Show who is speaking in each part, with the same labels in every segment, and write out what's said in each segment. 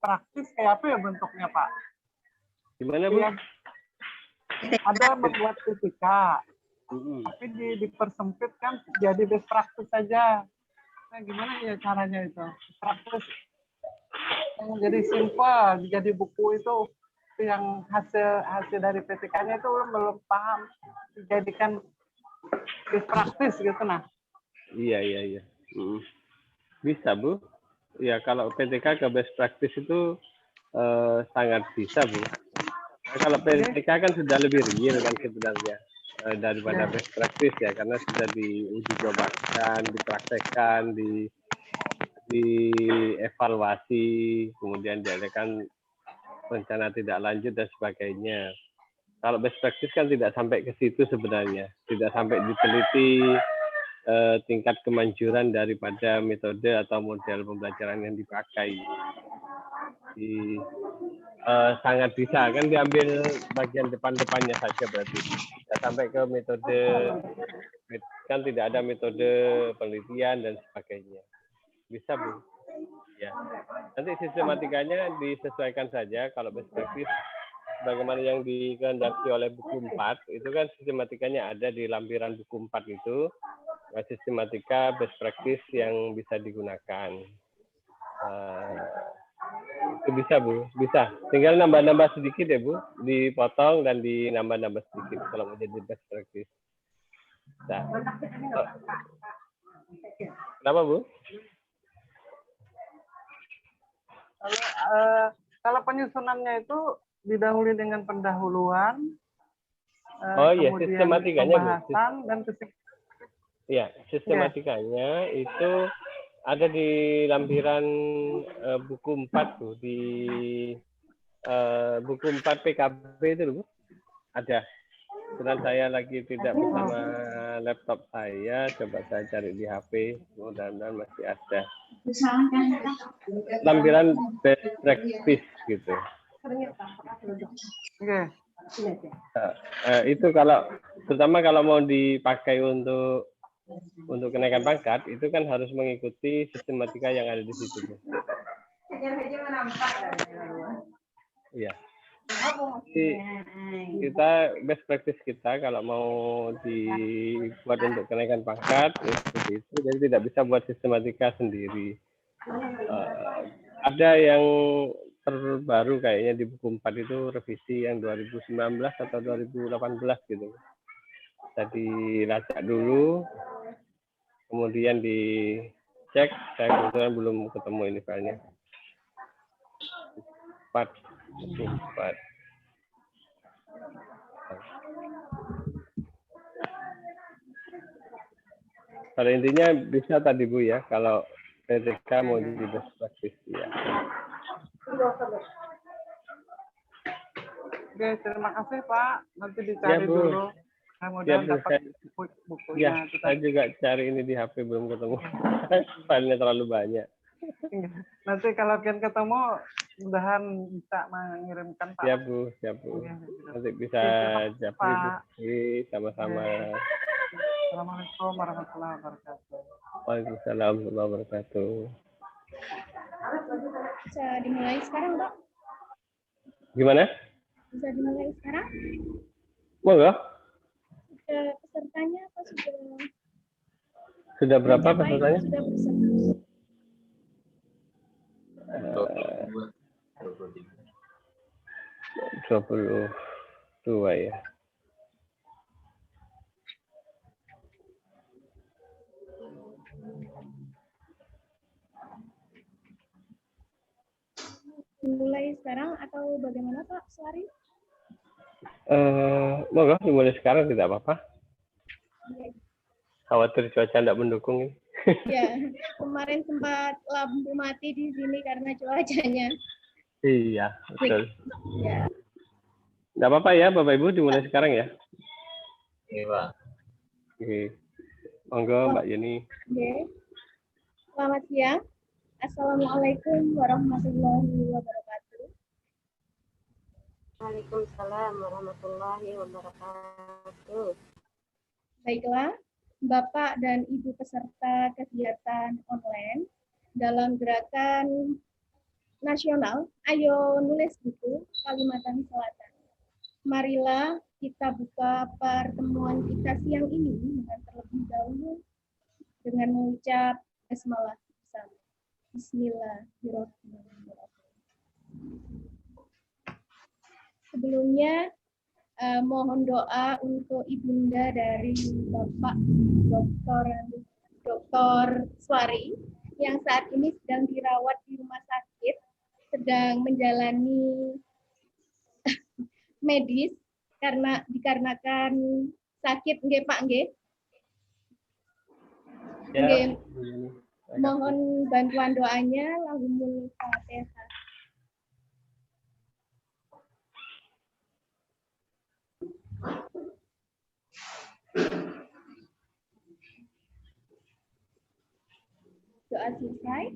Speaker 1: praktis kayak apa ya bentuknya, Pak?
Speaker 2: Gimana, Bu?
Speaker 1: Ada membuat PPK, tapi dipersempit kan jadi best practice saja. Nah, gimana ya caranya itu? Praktis yang jadi simple, jadi buku itu yang hasil dari PPK-nya itu belum paham dijadikan best practice gitu nah.
Speaker 2: Iya. Bisa, Bu. Ya, kalau PTK ke best practice itu sangat bisa, Bu. Nah, kalau PTK kan sudah lebih real kan sebenarnya daripada best practice ya, karena sudah diuji cobakan, dipraktekkan, dievaluasi, kemudian diadakan rencana tidak lanjut dan sebagainya. Kalau best practice kan tidak sampai ke situ sebenarnya, tidak sampai diteliti tingkat kemanjuran daripada metode atau model pembelajaran yang dipakai. Sangat bisa kan diambil bagian depan-depannya saja berarti. Tidak sampai ke metode, kan tidak ada metode penelitian dan sebagainya. Bisa, Bu. Ya. Nanti sistematikanya disesuaikan saja. Kalau best practice bagaimana yang dikehendaki oleh buku 4 itu kan sistematikanya ada di lampiran buku 4 itu, sistematika best practice yang bisa digunakan. Itu bisa, Bu, bisa. Tinggal nambah-nambah sedikit ya, Bu, dipotong dan dinambah-nambah sedikit kalau mau jadi best practice. Nah. Kenapa, Bu?
Speaker 1: Kalau penyusunannya itu didahului dengan pendahuluan,
Speaker 2: iya, sistematikanya,
Speaker 1: pembahasan, Bu. Dan
Speaker 2: ya, sistematikanya itu ada di lampiran buku 4 tuh, di buku 4 PKB itu, Bu. Ada. Kebetulan saya lagi tidak bersama laptop saya, coba saya cari di HP, mudah-mudahan masih ada. Lampiran best practice gitu. Itu kalau terutama kalau mau dipakai untuk kenaikan pangkat, itu kan harus mengikuti sistematika yang ada di situ. Iya. Kita best practice kita kalau mau dibuat untuk kenaikan pangkat seperti itu, jadi tidak bisa buat sistematika sendiri. Ada yang terbaru kayaknya di buku 4 itu revisi yang 2019 atau 2018 gitu. Jadi dilacak dulu, kemudian dicek. Saya kebetulan belum ketemu ini filenya. 4. Pada intinya bisa tadi, Bu, ya, kalau PTK mau jadi best practice ya.
Speaker 1: Oke, terima kasih, Pak. Nanti dicari ya, dulu. Kemudian dapat bukunya.
Speaker 2: Ya, saya juga cari ini di HP belum ketemu. Filenya terlalu banyak.
Speaker 1: Nanti kalau kalian ketemu, mudahan bisa mengirimkan, Pak.
Speaker 2: Siap, Bu. Nanti bisa japri sama-sama.
Speaker 1: Assalamualaikum warahmatullahi wabarakatuh.
Speaker 2: Waalaikumsalam warahmatullahi wabarakatuh.
Speaker 3: Bisa dimulai sekarang, Pak?
Speaker 2: Gimana?
Speaker 3: Bisa dimulai sekarang?
Speaker 2: Monggo.
Speaker 3: Pesertanya apa sudah?
Speaker 2: Sudah berapa pesertanya?
Speaker 3: Sudah peserta.
Speaker 2: 22 ya.
Speaker 3: Mulai sekarang atau bagaimana, Pak Suari?
Speaker 2: Monggo dimulai sekarang, tidak apa-apa.
Speaker 3: Okay.
Speaker 2: Khawatir cuaca tidak mendukung ini.
Speaker 3: Ya, kemarin sempat lampu mati di sini karena cuacanya.
Speaker 2: Iya, betul.
Speaker 3: Ya.
Speaker 2: Tidak apa-apa ya, Bapak Ibu, dimulai sekarang ya.
Speaker 4: Iya, Pak.
Speaker 2: Oke. Monggo, Mbak Yeni.
Speaker 3: Oke. Selamat siang. Assalamualaikum warahmatullahi wabarakatuh.
Speaker 5: Waalaikumsalam warahmatullahi wabarakatuh.
Speaker 3: Baiklah, Bapak dan Ibu peserta kegiatan online dalam gerakan nasional, ayo nulis buku Kalimantan Selatan. Marilah kita buka pertemuan kita siang ini dengan terlebih dahulu dengan mengucap basmalah bersama. Bismillahirrahmanirrahim. Sebelumnya mohon doa untuk ibunda dari Bapak Dr. Suari yang saat ini sedang dirawat di rumah sakit, sedang menjalani medis dikarenakan sakit, nggih Pak nggih.
Speaker 2: Ya,
Speaker 3: Mohon bantuan doanya, lahumul fatihah. Doa selesai.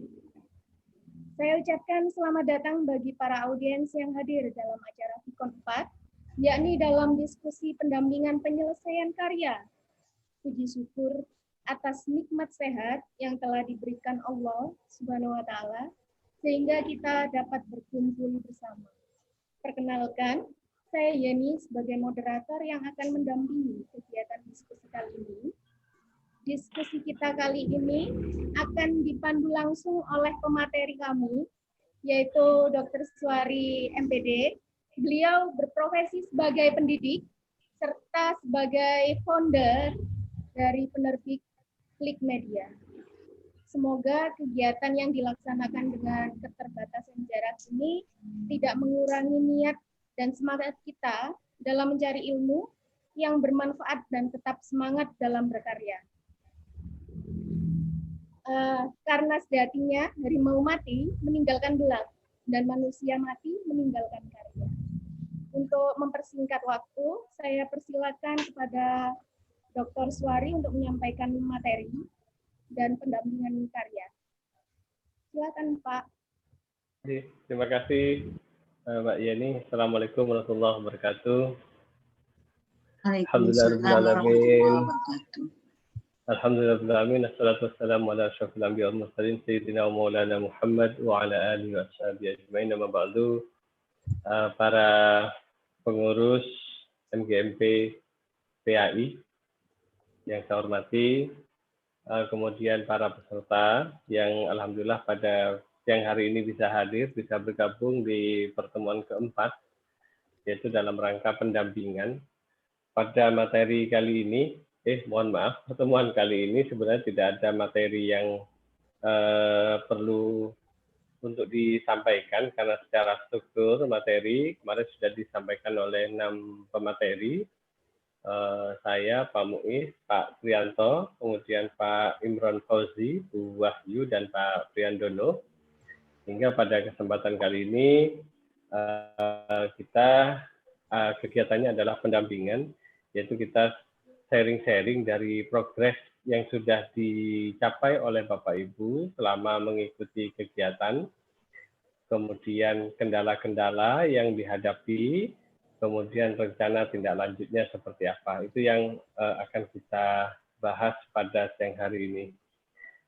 Speaker 3: Saya ucapkan selamat datang bagi para audiens yang hadir dalam acara Vikon 4, yakni dalam diskusi pendampingan penyelesaian karya. Puji syukur atas nikmat sehat yang telah diberikan Allah Subhanahu wa Ta'ala, sehingga kita dapat berkumpul bersama. Perkenalkan, saya Yeni sebagai moderator yang akan mendampingi kegiatan diskusi kali ini. Diskusi kita kali ini akan dipandu langsung oleh pemateri kami, yaitu Dr. Suari MPD. Beliau berprofesi sebagai pendidik, serta sebagai founder dari penerbit Klik Media. Semoga kegiatan yang dilaksanakan dengan keterbatasan jarak ini tidak mengurangi niat dan semangat kita dalam mencari ilmu yang bermanfaat dan tetap semangat dalam berkarya. Karena sejatinya harimau mati meninggalkan belang dan manusia mati meninggalkan karya. Untuk mempersingkat waktu, saya persilakan kepada Dr. Suari untuk menyampaikan materi dan pendampingan karya. Silakan Pak.
Speaker 2: Terima kasih Mbak Yeni. Assalamualaikum warahmatullahi wabarakatuh. Alhamdulillahirrahmanirrahim. Alhamdulillahirrahmanirrahim. Assalatu wassalamu ala asyrafil anbiya'i wal mursalin sayyidina wa maulana Muhammad wa ala alihi wa sahbihi ajmain. Amma ba'du. Para pengurus MGMP PAI yang saya hormati, kemudian para peserta yang alhamdulillah pada siang hari ini bisa hadir, bisa bergabung di pertemuan keempat, yaitu dalam rangka pendampingan. Pada materi kali ini, mohon maaf, pertemuan kali ini sebenarnya tidak ada materi yang perlu untuk disampaikan karena secara struktur materi kemarin sudah disampaikan oleh 6 pemateri. Saya, Pak Muiz, Pak Prianto, kemudian Pak Imron Fauzi, Bu Wahyu, dan Pak Priandono. Hingga pada kesempatan kali ini kita kegiatannya adalah pendampingan, yaitu kita sharing-sharing dari progres yang sudah dicapai oleh Bapak Ibu selama mengikuti kegiatan, kemudian kendala-kendala yang dihadapi, kemudian rencana tindak lanjutnya seperti apa. Itu yang akan kita bahas pada siang hari ini.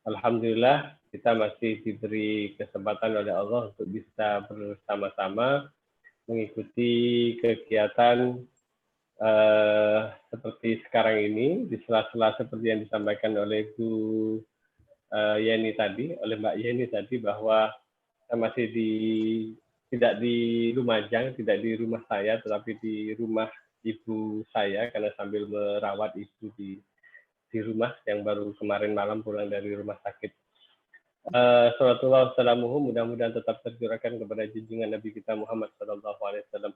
Speaker 2: Alhamdulillah kita masih diberi kesempatan oleh Allah untuk bisa bersama-sama mengikuti kegiatan seperti sekarang ini, di sela-sela seperti yang disampaikan oleh Bu Yeni tadi, oleh Mbak Yeni tadi, bahwa saya masih tidak di Lumajang, tidak di rumah saya, tetapi di rumah ibu saya, karena sambil merawat ibu di rumah yang baru kemarin malam pulang dari rumah sakit. Salawatullah wassalamuhu, mudah-mudahan tetap tercurahkan kepada junjungan Nabi kita Muhammad SAW.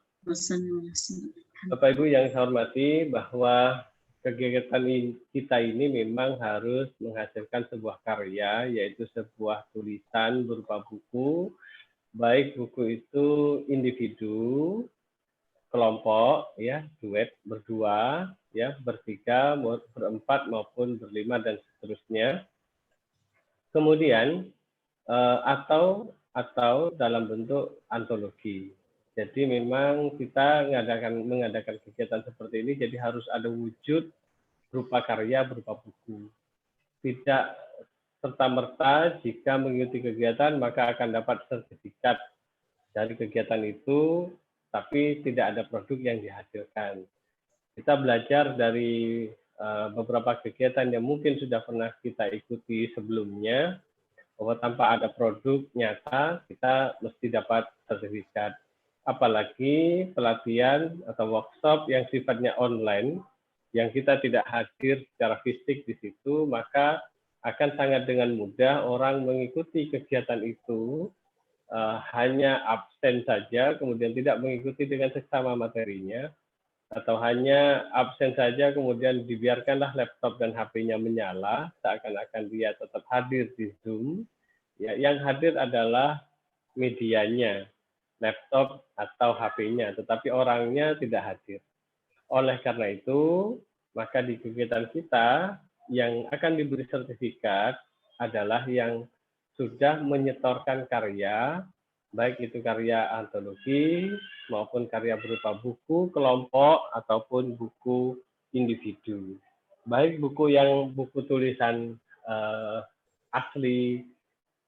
Speaker 2: Bapak Ibu yang saya hormati, bahwa kegiatan kita ini memang harus menghasilkan sebuah karya, yaitu sebuah tulisan berupa buku, baik buku itu individu, kelompok, ya, duet, berdua, ya, bertiga, berempat maupun berlima dan seterusnya. Kemudian atau dalam bentuk antologi. Jadi memang kita mengadakan kegiatan seperti ini, jadi harus ada wujud berupa karya, berupa buku. Tidak serta-merta jika mengikuti kegiatan maka akan dapat sertifikat dari kegiatan itu, tapi tidak ada produk yang dihasilkan. Kita belajar dari beberapa kegiatan yang mungkin sudah pernah kita ikuti sebelumnya, bahwa tanpa ada produk nyata, kita mesti dapat sertifikat. Apalagi pelatihan atau workshop yang sifatnya online, yang kita tidak hadir secara fisik di situ, maka akan sangat dengan mudah orang mengikuti kegiatan itu, hanya absen saja, kemudian tidak mengikuti dengan seksama materinya, atau hanya absen saja, kemudian dibiarkanlah laptop dan HP-nya menyala, seakan-akan dia tetap hadir di Zoom. Ya, yang hadir adalah medianya, laptop atau HP-nya, tetapi orangnya tidak hadir. Oleh karena itu, maka di kegiatan kita, yang akan diberi sertifikat adalah yang sudah menyetorkan karya, baik itu karya antologi maupun karya berupa buku kelompok ataupun buku individu. Baik buku tulisan asli,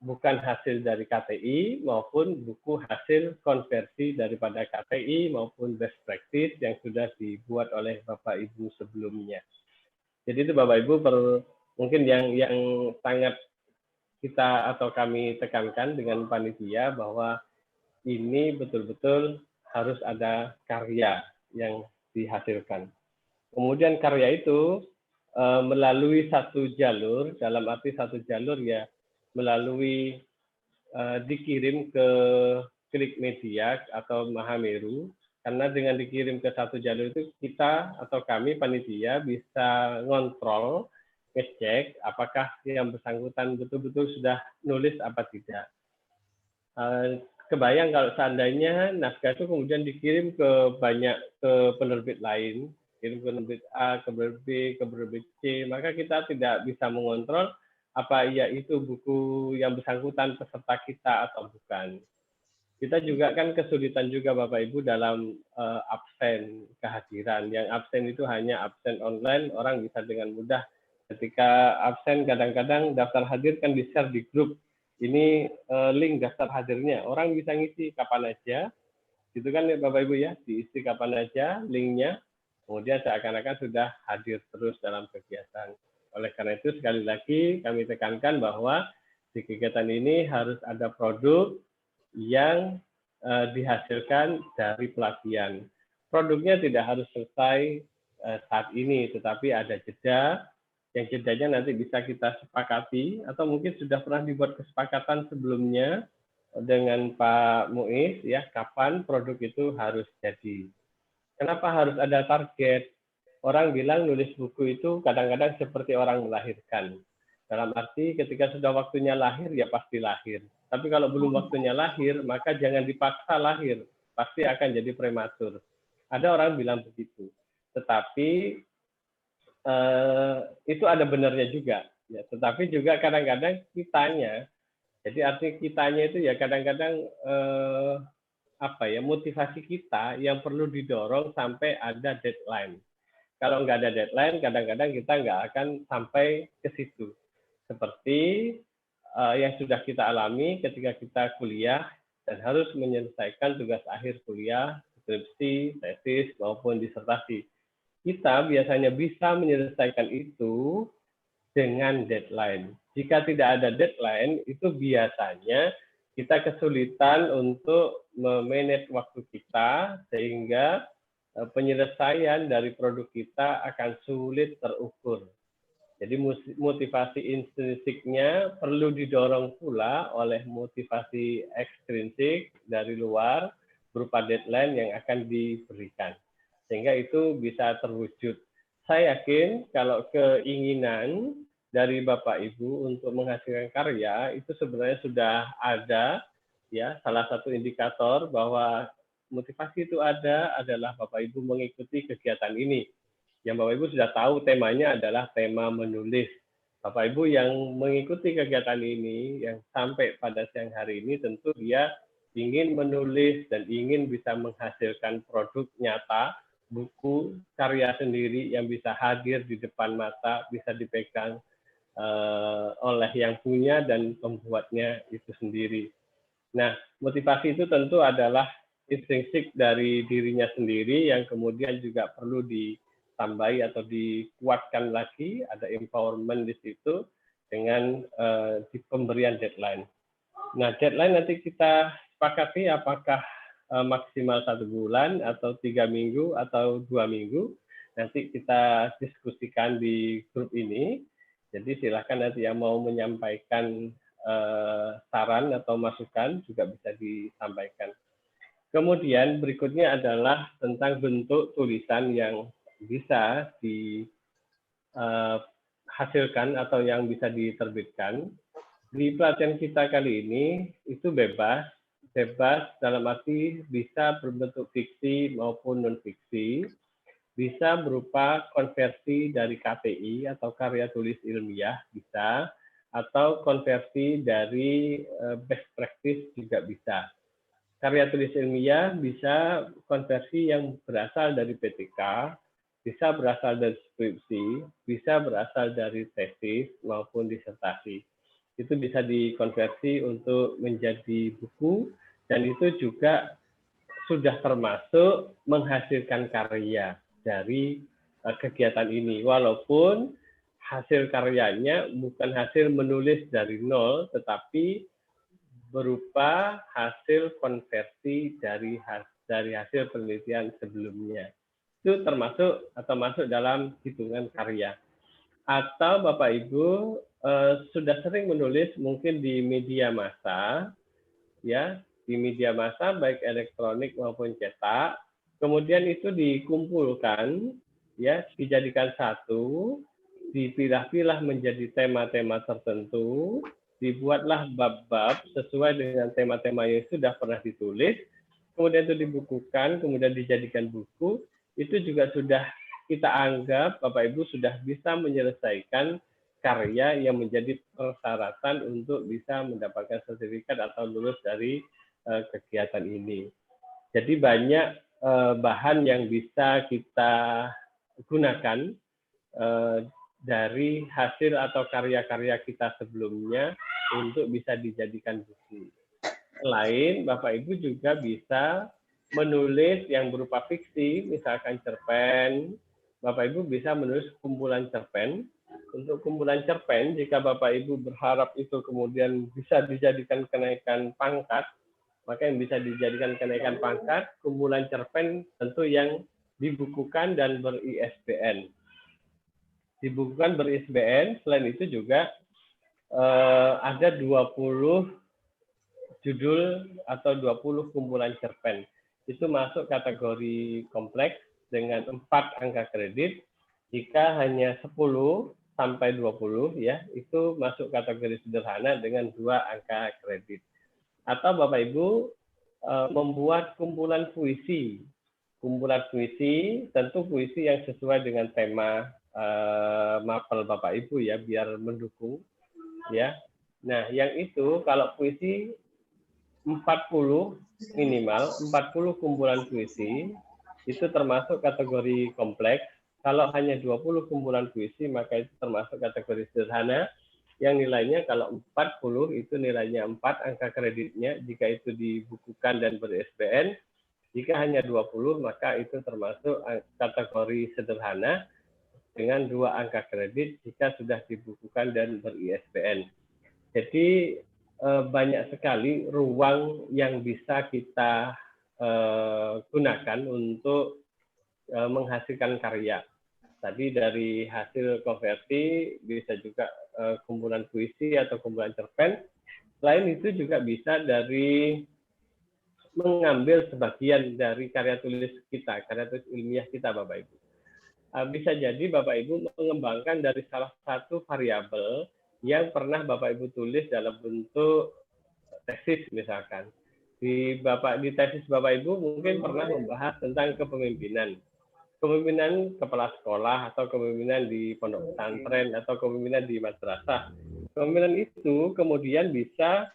Speaker 2: bukan hasil dari KTI, maupun buku hasil konversi daripada KTI maupun best practice yang sudah dibuat oleh Bapak Ibu sebelumnya. Jadi itu Bapak Ibu mungkin yang sangat kita atau kami tekankan dengan panitia, bahwa ini betul-betul harus ada karya yang dihasilkan. Kemudian karya itu melalui satu jalur, dalam arti satu jalur ya melalui dikirim ke Klik Media atau Mahameru. Karena dengan dikirim ke satu jalur itu kita atau kami panitia bisa ngontrol, ngecek apakah yang bersangkutan betul-betul sudah nulis apa tidak. Kebayang kalau seandainya naskah itu kemudian dikirim ke penerbit lain, kirim ke penerbit A, ke penerbit B, ke penerbit C, maka kita tidak bisa mengontrol apa ia itu buku yang bersangkutan peserta kita atau bukan. Kita juga kan kesulitan juga Bapak Ibu dalam absen kehadiran. Yang absen itu hanya absen online, orang bisa dengan mudah ketika absen kadang-kadang daftar hadir kan di-share di grup. Ini link daftar hadirnya, orang bisa ngisi kapan aja, gitu kan ya Bapak Ibu ya, diisi kapan aja linknya, kemudian seakan-akan sudah hadir terus dalam kegiatan. Oleh karena itu sekali lagi kami tekankan bahwa di kegiatan ini harus ada produk yang dihasilkan dari pelatihan. Produknya tidak harus selesai saat ini, tetapi ada jeda, yang jedanya nanti bisa kita sepakati, atau mungkin sudah pernah dibuat kesepakatan sebelumnya dengan Pak Muiz, ya, kapan produk itu harus jadi. Kenapa harus ada target? Orang bilang nulis buku itu kadang-kadang seperti orang melahirkan. Dalam arti ketika sudah waktunya lahir, ya pasti lahir. Tapi kalau belum waktunya lahir, maka jangan dipaksa lahir. Pasti akan jadi prematur. Ada orang bilang begitu. Tetapi itu ada benarnya juga. Ya, tetapi juga kadang-kadang kitanya, jadi arti kitanya itu ya kadang-kadang motivasi kita yang perlu didorong sampai ada deadline. Kalau nggak ada deadline, kadang-kadang kita nggak akan sampai ke situ. Seperti yang sudah kita alami ketika kita kuliah dan harus menyelesaikan tugas akhir kuliah, skripsi, tesis, maupun disertasi. Kita biasanya bisa menyelesaikan itu dengan deadline. Jika tidak ada deadline, itu biasanya kita kesulitan untuk memanage waktu kita, sehingga penyelesaian dari produk kita akan sulit terukur. Jadi motivasi intrinsiknya perlu didorong pula oleh motivasi ekstrinsik dari luar berupa deadline yang akan diberikan. Sehingga itu bisa terwujud. Saya yakin kalau keinginan dari Bapak Ibu untuk menghasilkan karya itu sebenarnya sudah ada, ya, salah satu indikator bahwa motivasi itu ada adalah Bapak Ibu mengikuti kegiatan ini. Yang Bapak Ibu sudah tahu temanya adalah tema menulis. Bapak Ibu yang mengikuti kegiatan ini, yang sampai pada siang hari ini, tentu dia ingin menulis dan ingin bisa menghasilkan produk nyata, buku, karya sendiri yang bisa hadir di depan mata, bisa dipegang oleh yang punya dan pembuatnya itu sendiri. Nah, motivasi itu tentu adalah intrinsik dari dirinya sendiri yang kemudian juga perlu ditambahi atau dikuatkan lagi, ada empowerment di situ dengan di pemberian deadline. Nah, deadline nanti kita sepakati apakah maksimal 1 bulan atau 3 minggu atau 2 minggu. Nanti kita diskusikan di grup ini. Jadi silakan nanti yang mau menyampaikan saran atau masukan juga bisa disampaikan. Kemudian berikutnya adalah tentang bentuk tulisan yang bisa dihasilkan atau yang bisa diterbitkan. Di pelatihan kita kali ini itu bebas dalam arti bisa berbentuk fiksi maupun non-fiksi, bisa berupa konversi dari KTI atau karya tulis ilmiah bisa, atau konversi dari best practice juga bisa. Karya tulis ilmiah bisa konversi yang berasal dari PTK, bisa berasal dari skripsi, bisa berasal dari tesis maupun disertasi. Itu bisa dikonversi untuk menjadi buku, dan itu juga sudah termasuk menghasilkan karya dari kegiatan ini. Walaupun hasil karyanya bukan hasil menulis dari nol, tetapi berupa hasil konversi dari hasil penelitian sebelumnya. Itu termasuk atau masuk dalam hitungan karya. Atau Bapak Ibu sudah sering menulis mungkin di media massa, ya, di media massa baik elektronik maupun cetak. Kemudian itu dikumpulkan, ya, dijadikan satu, dipilah-pilah menjadi tema-tema tertentu, dibuatlah bab-bab sesuai dengan tema-tema yang sudah pernah ditulis, kemudian itu dibukukan, kemudian dijadikan buku. Itu juga sudah kita anggap Bapak Ibu sudah bisa menyelesaikan karya yang menjadi persyaratan untuk bisa mendapatkan sertifikat atau lulus dari kegiatan ini. Jadi banyak bahan yang bisa kita gunakan dari hasil atau karya-karya kita sebelumnya untuk bisa dijadikan buku. Selain Bapak Ibu juga bisa menulis yang berupa fiksi, misalkan cerpen. Bapak Ibu bisa menulis kumpulan cerpen. Untuk kumpulan cerpen, jika Bapak Ibu berharap itu kemudian bisa dijadikan kenaikan pangkat, maka yang bisa dijadikan kenaikan pangkat, kumpulan cerpen tentu yang dibukukan dan ber-ISBN. Dibukukan ber-ISBN, selain itu juga ada 20 judul atau 20 kumpulan cerpen. Itu masuk kategori kompleks dengan 4 angka kredit. Jika hanya 10 sampai 20, ya, itu masuk kategori sederhana dengan 2 angka kredit. Atau Bapak Ibu membuat kumpulan puisi. Kumpulan puisi, tentu puisi yang sesuai dengan tema mapel Bapak Ibu, ya, biar mendukung, ya. Nah, yang itu kalau puisi 40 minimal 40 kumpulan puisi itu termasuk kategori kompleks. Kalau hanya 20 kumpulan puisi maka itu termasuk kategori sederhana yang nilainya kalau 40 itu nilainya 4 angka kreditnya jika itu dibukukan dan ber-ISBN. Jika hanya 20 maka itu termasuk kategori sederhana dengan 2 angka kredit jika sudah dibukukan dan ber-ISBN. Jadi banyak sekali ruang yang bisa kita gunakan untuk menghasilkan karya. Tadi dari hasil konversi bisa juga kumpulan puisi atau kumpulan cerpen. Selain itu juga bisa dari mengambil sebagian dari karya tulis kita, karya tulis ilmiah kita, Bapak Ibu. Bisa jadi Bapak Ibu mengembangkan dari salah satu variabel yang pernah Bapak Ibu tulis dalam bentuk tesis misalkan. Di tesis Bapak Ibu mungkin pernah membahas tentang kepemimpinan. Kepemimpinan kepala sekolah atau kepemimpinan di pondok pesantren atau kepemimpinan di madrasah. Kepemimpinan itu kemudian bisa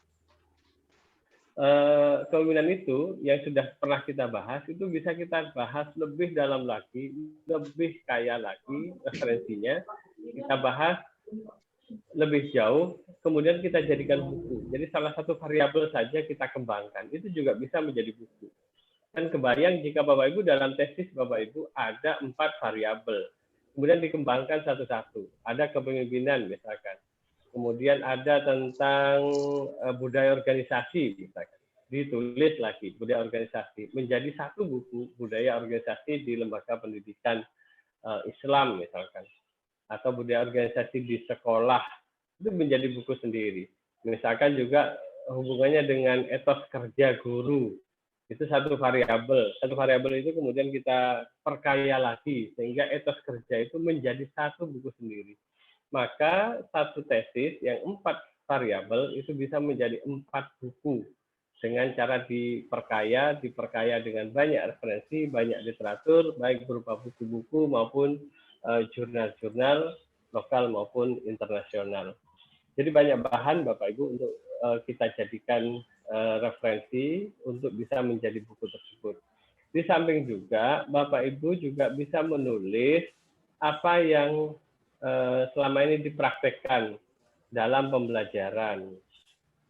Speaker 2: kepemimpinan itu yang sudah pernah kita bahas itu bisa kita bahas lebih dalam lagi, lebih kaya lagi referensinya. Kita bahas lebih jauh, kemudian kita jadikan buku. Jadi salah satu variabel saja kita kembangkan, itu juga bisa menjadi buku. Dan kebayang jika Bapak Ibu dalam tesis Bapak Ibu ada 4 variabel, kemudian dikembangkan satu-satu. Ada kepemimpinan misalkan, kemudian ada tentang budaya organisasi misalkan, ditulis lagi budaya organisasi menjadi satu buku budaya organisasi di lembaga pendidikan Islam misalkan, atau budaya organisasi di sekolah, itu menjadi buku sendiri. Misalkan juga hubungannya dengan etos kerja guru, itu satu variabel. Satu variabel itu kemudian kita perkaya lagi sehingga etos kerja itu menjadi satu buku sendiri. Maka satu tesis yang 4 variabel itu bisa menjadi 4 buku dengan cara diperkaya dengan banyak referensi, banyak literatur, baik berupa buku-buku maupun jurnal-jurnal lokal maupun internasional. Jadi banyak bahan Bapak Ibu untuk kita jadikan referensi untuk bisa menjadi buku tersebut. Di samping juga Bapak Ibu juga bisa menulis apa yang selama ini dipraktekkan dalam pembelajaran.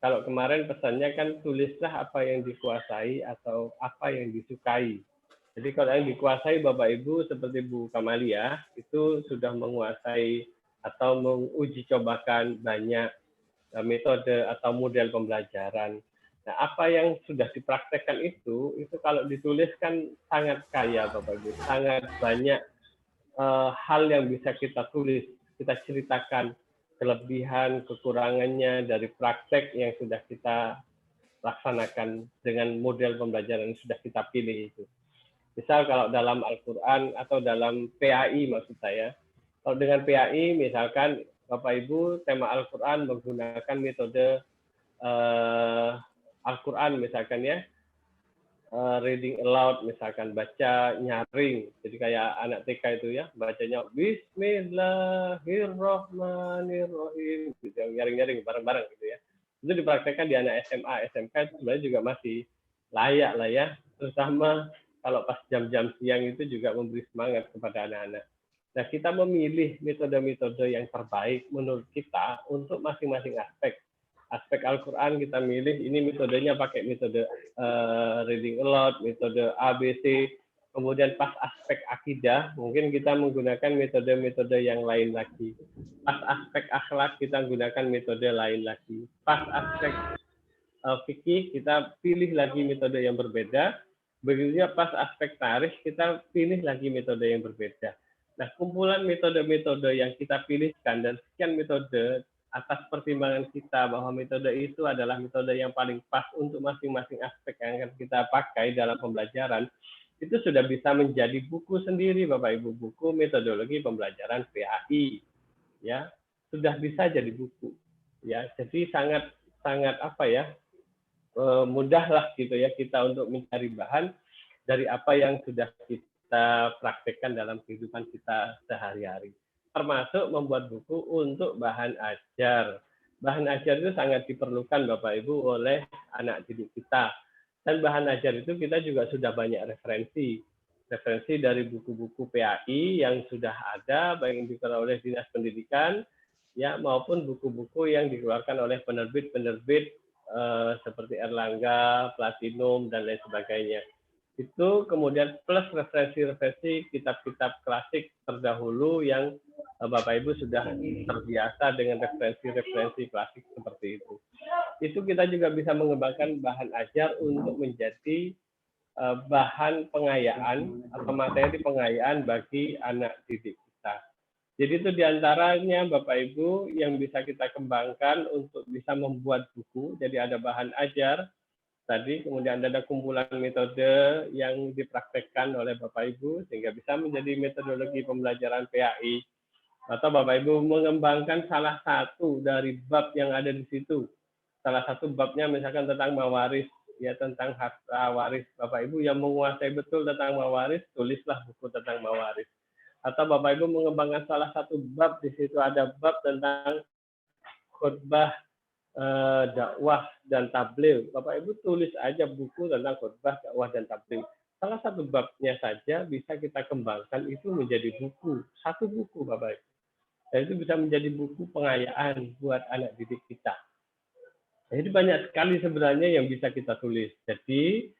Speaker 2: Kalau kemarin pesannya kan tulislah apa yang dikuasai atau apa yang disukai. Jadi kalau yang dikuasai Bapak Ibu seperti Bu Kamalia itu sudah menguasai atau menguji cobakan banyak metode atau model pembelajaran. Nah, apa yang sudah dipraktekkan itu kalau dituliskan sangat kaya Bapak Ibu, sangat banyak hal yang bisa kita tulis, kita ceritakan kelebihan, kekurangannya dari praktek yang sudah kita laksanakan dengan model pembelajaran yang sudah kita pilih itu. Misal kalau dalam Al-Quran atau dalam PAI maksud saya, kalau dengan PAI misalkan Bapak Ibu tema Al-Quran menggunakan metode Al-Quran misalkan ya, reading aloud misalkan, baca nyaring, jadi kayak anak TK itu ya, bacanya Bismillahirrahmanirrahim, gitu, nyaring-nyaring bareng-bareng gitu ya. Itu dipraktekkan di anak SMA, SMK itu sebenarnya juga masih layak lah ya, terutama kalau pas jam-jam siang itu juga memberi semangat kepada anak-anak. Nah, kita memilih metode-metode yang terbaik menurut kita untuk masing-masing aspek. Aspek Al-Quran kita milih, ini metodenya pakai metode reading aloud, metode ABC. Kemudian pas aspek akidah, mungkin kita menggunakan metode-metode yang lain lagi. Pas aspek akhlak, kita menggunakan metode lain lagi. Pas aspek fikih, kita pilih lagi metode yang berbeda. Begitu juga pas aspek tarikh, kita pilih lagi metode yang berbeda. Nah, kumpulan metode-metode yang kita pilihkan dan sekian metode atas pertimbangan kita bahwa metode itu adalah metode yang paling pas untuk masing-masing aspek yang akan kita pakai dalam pembelajaran, itu sudah bisa menjadi buku sendiri Bapak Ibu, buku metodologi pembelajaran PAI. Ya, sudah bisa jadi buku. Ya, jadi sangat apa ya? Mudahlah gitu ya kita untuk mencari bahan dari apa yang sudah kita praktekkan dalam kehidupan kita sehari-hari. Termasuk membuat buku untuk bahan ajar. Bahan ajar itu sangat diperlukan Bapak Ibu oleh anak didik kita. Dan bahan ajar itu kita juga sudah banyak referensi. Referensi dari buku-buku PAI yang sudah ada, baik yang dikeluarkan oleh Dinas Pendidikan, ya maupun buku-buku yang dikeluarkan oleh penerbit-penerbit seperti Erlangga, Platinum, dan lain sebagainya. Itu kemudian plus referensi-referensi kitab-kitab klasik terdahulu yang Bapak Ibu sudah terbiasa dengan referensi-referensi klasik seperti itu. Itu kita juga bisa mengembangkan bahan ajar untuk menjadi bahan pengayaan atau materi pengayaan bagi anak didik kita. Jadi itu diantaranya Bapak Ibu yang bisa kita kembangkan untuk bisa membuat buku. Jadi ada bahan ajar tadi, kemudian ada kumpulan metode yang dipraktekkan oleh Bapak Ibu sehingga bisa menjadi metodologi pembelajaran PAI. Atau Bapak Ibu mengembangkan salah satu dari bab yang ada di situ. Salah satu babnya misalkan tentang mawaris, ya tentang harta waris. Bapak Ibu yang menguasai betul tentang mawaris, tulislah buku tentang mawaris. Atau Bapak Ibu mengembangkan salah satu bab, di situ ada bab tentang khutbah, dakwah dan tabligh. Bapak Ibu tulis aja buku tentang khutbah, dakwah dan tabligh. Salah satu babnya saja bisa kita kembangkan itu menjadi buku, satu buku Bapak Ibu. Dan itu bisa menjadi buku pengayaan buat anak didik kita. Jadi banyak sekali sebenarnya yang bisa kita tulis. Jadi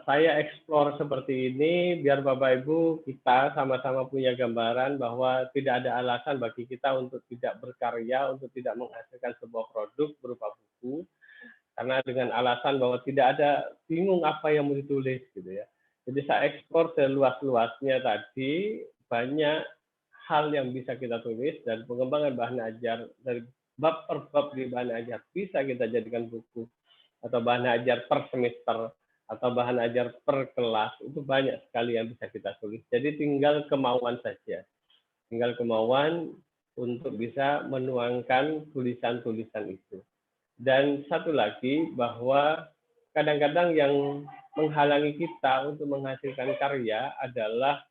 Speaker 2: saya eksplor seperti ini biar Bapak Ibu kita sama-sama punya gambaran bahwa tidak ada alasan bagi kita untuk tidak berkarya, untuk tidak menghasilkan sebuah produk berupa buku, karena dengan alasan bahwa tidak ada, bingung apa yang mau ditulis gitu ya. Jadi saya eksplor seluas-luasnya tadi, banyak hal yang bisa kita tulis, dan pengembangan bahan ajar dari bab per bab di bahan ajar bisa kita jadikan buku, atau bahan ajar per semester, atau bahan ajar per kelas, itu banyak sekali yang bisa kita tulis. Jadi tinggal kemauan saja. Tinggal kemauan untuk bisa menuangkan tulisan-tulisan itu. Dan satu lagi, bahwa kadang-kadang yang menghalangi kita untuk menghasilkan karya adalah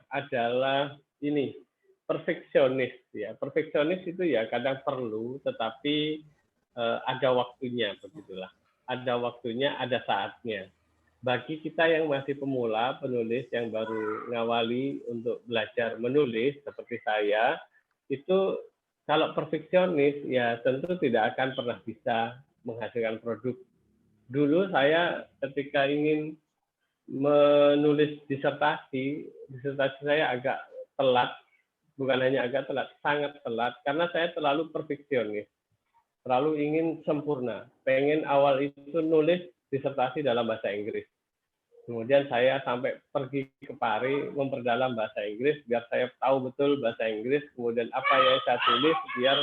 Speaker 2: adalah ini, perfeksionis ya. Perfeksionis itu ya kadang perlu, tetapi ada waktunya, begitulah. Ada waktunya, ada saatnya. Bagi kita yang masih pemula, penulis yang baru ngawali untuk belajar menulis seperti saya, itu kalau perfeksionis ya tentu tidak akan pernah bisa menghasilkan produk. Dulu saya ketika ingin menulis disertasi saya agak telat, bukan hanya agak telat, sangat telat, karena saya terlalu perfeksionis. Terlalu ingin sempurna, pengen awal itu nulis disertasi dalam bahasa Inggris. Kemudian saya sampai pergi ke Paris memperdalam bahasa Inggris biar saya tahu betul bahasa Inggris, kemudian apa yang saya tulis biar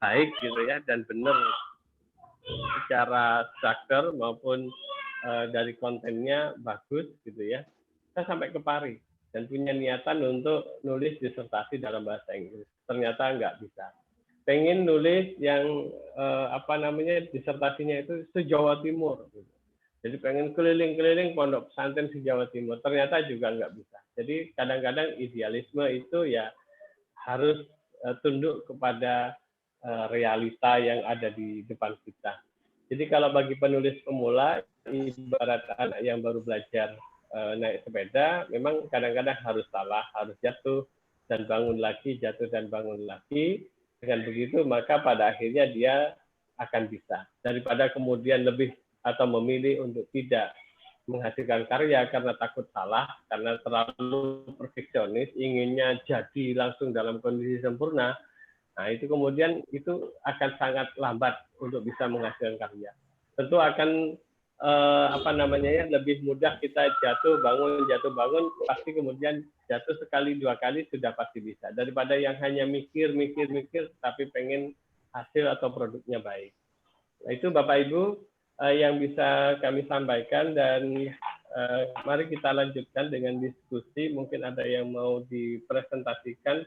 Speaker 2: baik gitu ya, dan benar secara struktur maupun dari kontennya bagus gitu ya. Saya sampai ke Paris dan punya niatan untuk nulis disertasi dalam bahasa Inggris. Ternyata nggak bisa. Pengen nulis yang disertasinya itu se-Jawa Timur gitu. Jadi pengen keliling-keliling pondok pesantren se-Jawa Timur, ternyata juga nggak bisa. Jadi kadang-kadang idealisme itu ya harus tunduk kepada realita yang ada di depan kita. Jadi kalau bagi penulis pemula, ibarat anak yang baru belajar naik sepeda, memang kadang-kadang harus salah, harus jatuh dan bangun lagi, jatuh dan bangun lagi. Dengan begitu, maka pada akhirnya dia akan bisa. Daripada kemudian lebih atau memilih untuk tidak menghasilkan karya karena takut salah, karena terlalu perfeksionis, inginnya jadi langsung dalam kondisi sempurna, nah itu kemudian itu akan sangat lambat untuk bisa menghasilkan karya. Tentu akan lebih mudah kita jatuh bangun, pasti kemudian jatuh sekali dua kali sudah pasti bisa, daripada yang hanya mikir tapi pengen hasil atau produknya baik. Nah itu Bapak Ibu yang bisa kami sampaikan, dan mari kita lanjutkan dengan diskusi. Mungkin ada yang mau dipresentasikan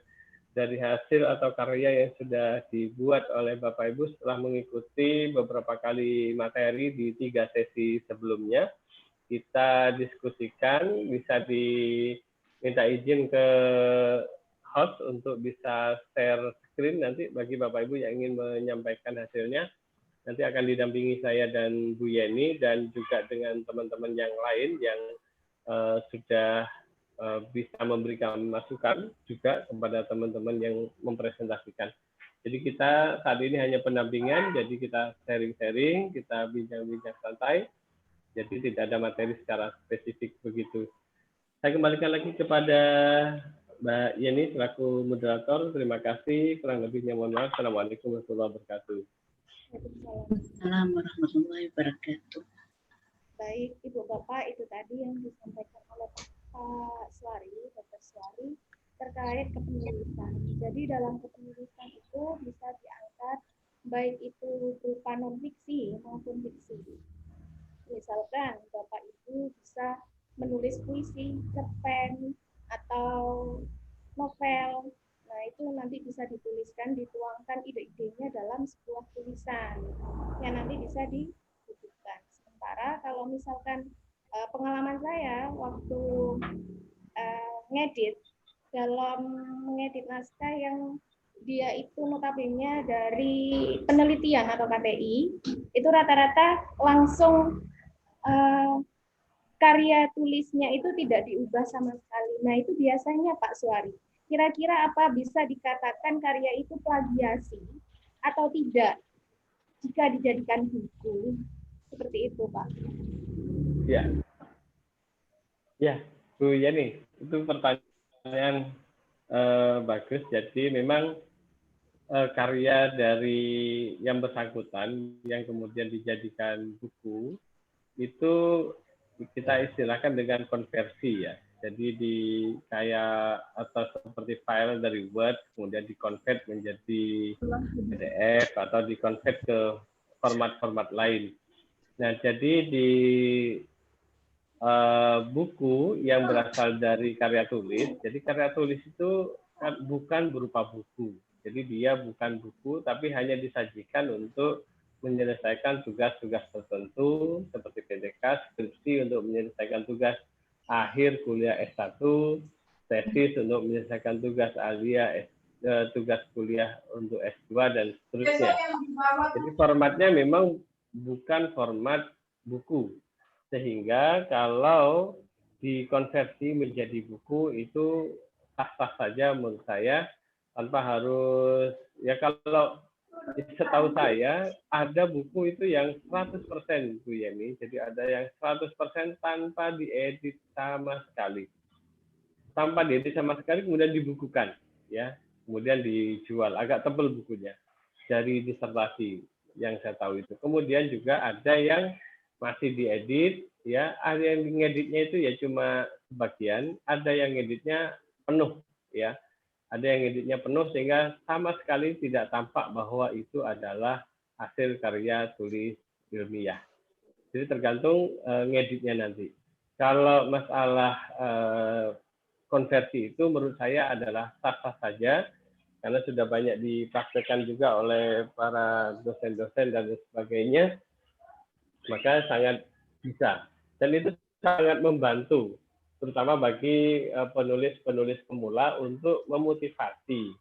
Speaker 2: dari hasil atau karya yang sudah dibuat oleh Bapak Ibu setelah mengikuti beberapa kali materi di 3 sesi sebelumnya. Kita diskusikan, bisa diminta izin ke host untuk bisa share screen nanti bagi Bapak Ibu yang ingin menyampaikan hasilnya. Nanti akan didampingi saya dan Bu Yeni, dan juga dengan teman-teman yang lain yang sudah bisa memberikan masukan juga kepada teman-teman yang mempresentasikan. Jadi kita saat ini hanya pendampingan, jadi kita sharing-sharing, kita bincang-bincang santai, jadi tidak ada materi secara spesifik begitu. Saya kembalikan lagi kepada Mbak Yeni selaku moderator. Terima kasih, kurang lebihnya mohon maaf. Assalamualaikum warahmatullahi wabarakatuh.
Speaker 6: Assalamualaikum warahmatullahi wabarakatuh.
Speaker 3: Baik, Ibu Bapak, itu tadi yang disampaikan oleh Pak Suari, Dr. Suari, terkait kepenulisan. Jadi dalam kepenulisan itu bisa diangkat baik itu berupa non-fiksi maupun fiksi. Misalkan Bapak Ibu bisa menulis puisi, cerpen, atau novel. Nah, itu nanti bisa dituliskan, dituangkan ide-idenya dalam sebuah tulisan yang nanti bisa dibukukan. Sementara kalau misalkan pengalaman saya waktu ngedit, dalam mengedit naskah yang dia itu notabene dari penelitian atau KTI, itu rata-rata langsung karya tulisnya itu tidak diubah sama sekali. Nah, itu biasanya Pak Suari. Kira-kira apa bisa dikatakan karya itu plagiasi atau tidak jika dijadikan buku? Seperti itu, Pak.
Speaker 2: Ya. Ya, Bu Yani, itu pertanyaan bagus. Jadi memang karya dari yang bersangkutan yang kemudian dijadikan buku itu kita istilahkan dengan konversi ya. Jadi di kayak atau seperti file dari Word kemudian dikonvert menjadi PDF atau dikonvert ke format-format lain. Nah, jadi di buku yang berasal dari karya tulis, jadi karya tulis itu bukan berupa buku. Jadi dia bukan buku, tapi hanya disajikan untuk menyelesaikan tugas-tugas tertentu, seperti PTK, skripsi untuk menyelesaikan tugas akhir kuliah S1, tesis untuk menyelesaikan tugas alia, tugas kuliah untuk S2, dan seterusnya. Jadi formatnya memang bukan format buku. Sehingga kalau dikonversi menjadi buku itu sah-sah saja menurut saya, tanpa harus, ya kalau setahu saya ada buku itu yang 100% Bu Yeni, jadi ada yang 100% tanpa diedit sama sekali. Tanpa diedit sama sekali kemudian dibukukan, ya, kemudian dijual, agak tebal bukunya dari disertasi yang saya tahu itu. Kemudian juga ada yang masih diedit, ya, ada yang ngeditnya itu ya cuma sebagian, ada yang ngeditnya penuh, ya, ada yang ngeditnya penuh sehingga sama sekali tidak tampak bahwa itu adalah hasil karya tulis ilmiah. Jadi tergantung ngeditnya nanti. Kalau masalah konversi itu menurut saya adalah sah-sah saja, karena sudah banyak dipraktekkan juga oleh para dosen-dosen dan sebagainya, maka sangat bisa. Dan itu sangat membantu, terutama bagi penulis-penulis pemula untuk memotivasi.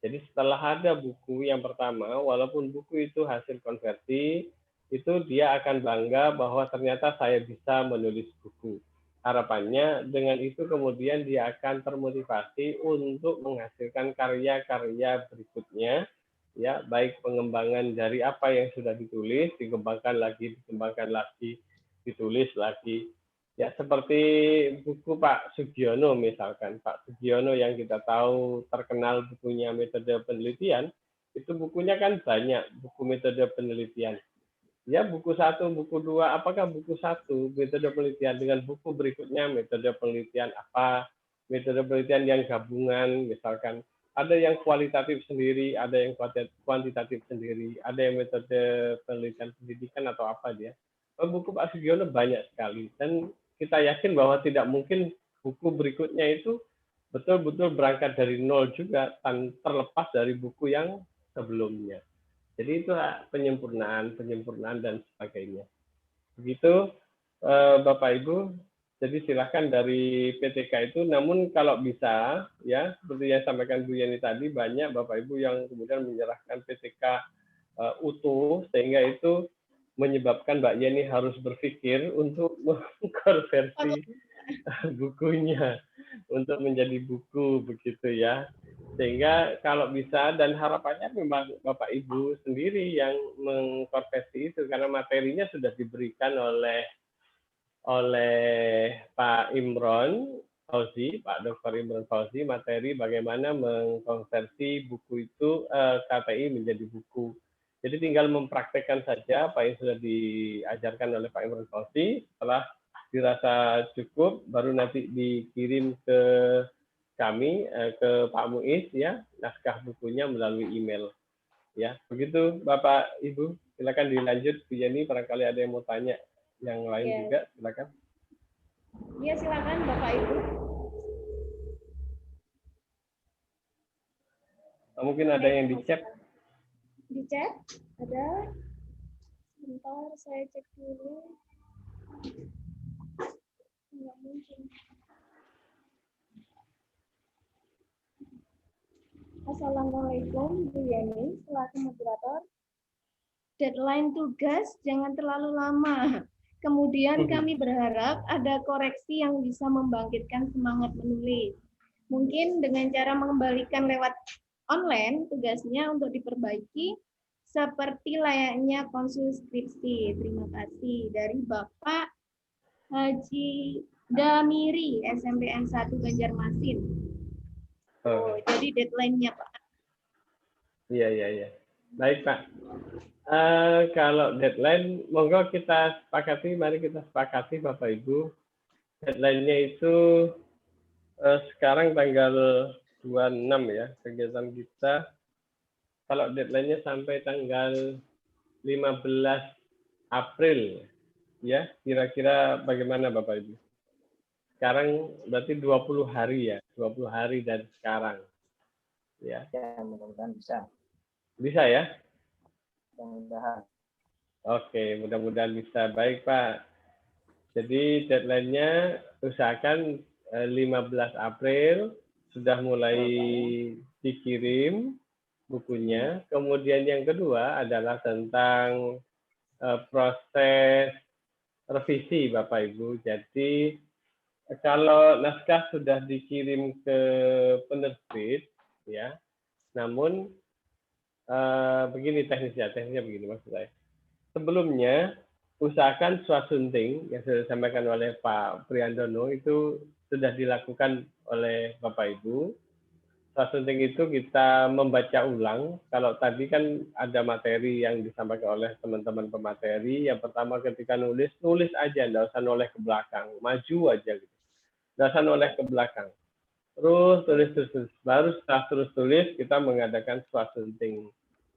Speaker 2: Jadi setelah ada buku yang pertama, walaupun buku itu hasil konversi, itu dia akan bangga bahwa ternyata saya bisa menulis buku. Harapannya dengan itu kemudian dia akan termotivasi untuk menghasilkan karya-karya berikutnya, ya, baik pengembangan dari apa yang sudah ditulis, dikembangkan lagi, ditulis lagi. Ya, seperti buku Pak Sugiono misalkan. Pak Sugiono yang kita tahu terkenal bukunya metode penelitian, itu bukunya kan banyak, buku metode penelitian. Ya, buku 1, buku 2, apakah buku 1 metode penelitian dengan buku berikutnya metode penelitian apa, metode penelitian yang gabungan misalkan, ada yang kualitatif sendiri, ada yang kuantitatif sendiri, ada yang metode penelitian pendidikan atau apa dia. Buku Pak Sugiono banyak sekali, dan kita yakin bahwa tidak mungkin buku berikutnya itu betul-betul berangkat dari nol juga, terlepas dari buku yang sebelumnya. Jadi itu penyempurnaan dan sebagainya. Begitu Bapak Ibu. Jadi silakan dari PTK itu. Namun kalau bisa, ya seperti yang sampaikan Bu Yeni tadi, banyak Bapak Ibu yang kemudian menyerahkan PTK utuh, sehingga itu menyebabkan Mbak Yeni harus berpikir untuk mengkonversi bukunya untuk menjadi buku, begitu ya. Sehingga kalau bisa, dan harapannya memang Bapak Ibu sendiri yang mengkonversi itu, karena materinya sudah diberikan oleh Pak Imron Fauzi, Pak Dr. Imron Fauzi, materi bagaimana mengkonversi buku itu KTI menjadi buku. Jadi tinggal mempraktekkan saja apa yang sudah diajarkan oleh Pak Imron Fauzi. Setelah dirasa cukup, baru nanti dikirim ke kami, ke Pak Muiz, ya, naskah bukunya melalui email. Ya, begitu Bapak Ibu. Silakan dilanjut Bu Yeni, barangkali ada yang mau tanya yang lain juga, silakan.
Speaker 3: Iya, silakan Bapak Ibu.
Speaker 2: Mungkin ada yang di chat.
Speaker 3: Di chat ada. Sebentar saya cek dulu. Nggak mungkin. Assalamualaikum Bu Yeni, selaku moderator. Deadline tugas jangan terlalu lama. Kemudian kami berharap ada koreksi yang bisa membangkitkan semangat menulis. Mungkin dengan cara mengembalikan lewat online, tugasnya untuk diperbaiki seperti layaknya konsul skripsi. Terima kasih. Dari Bapak Haji Damiri, SMPN 1 Banjarmasin. Oh, jadi deadline-nya, Pak.
Speaker 2: Iya. Baik, Pak. Kalau deadline, monggo kita sepakati, mari kita sepakati Bapak Ibu. Deadline-nya itu sekarang tanggal 26 ya, kegiatan kita. Kalau deadline-nya sampai tanggal 15 April, ya, kira-kira bagaimana Bapak Ibu? Sekarang berarti 20 hari ya, 20 hari dari sekarang. Ya,
Speaker 4: mudah-mudahan bisa.
Speaker 2: Bisa ya?
Speaker 4: Mudah-mudahan.
Speaker 2: Oke, mudah-mudahan bisa. Baik, Pak. Jadi deadline-nya usahakan 15 April sudah mulai dikirim bukunya. Kemudian yang kedua adalah tentang proses revisi, Bapak Ibu. Jadi kalau naskah sudah dikirim ke penerbit, ya, namun begini teknisnya begini maksud saya. Sebelumnya usahakan swasunting yang sudah disampaikan oleh Pak Priandono itu sudah dilakukan oleh Bapak Ibu. Swasunting itu kita membaca ulang. Kalau tadi kan ada materi yang disampaikan oleh teman-teman pemateri. Yang pertama ketika nulis aja, nggak usah noleh ke belakang, maju aja gitu. Nggak usah noleh ke belakang. Terus tulis. Baru setelah terus tulis kita mengadakan swasunting.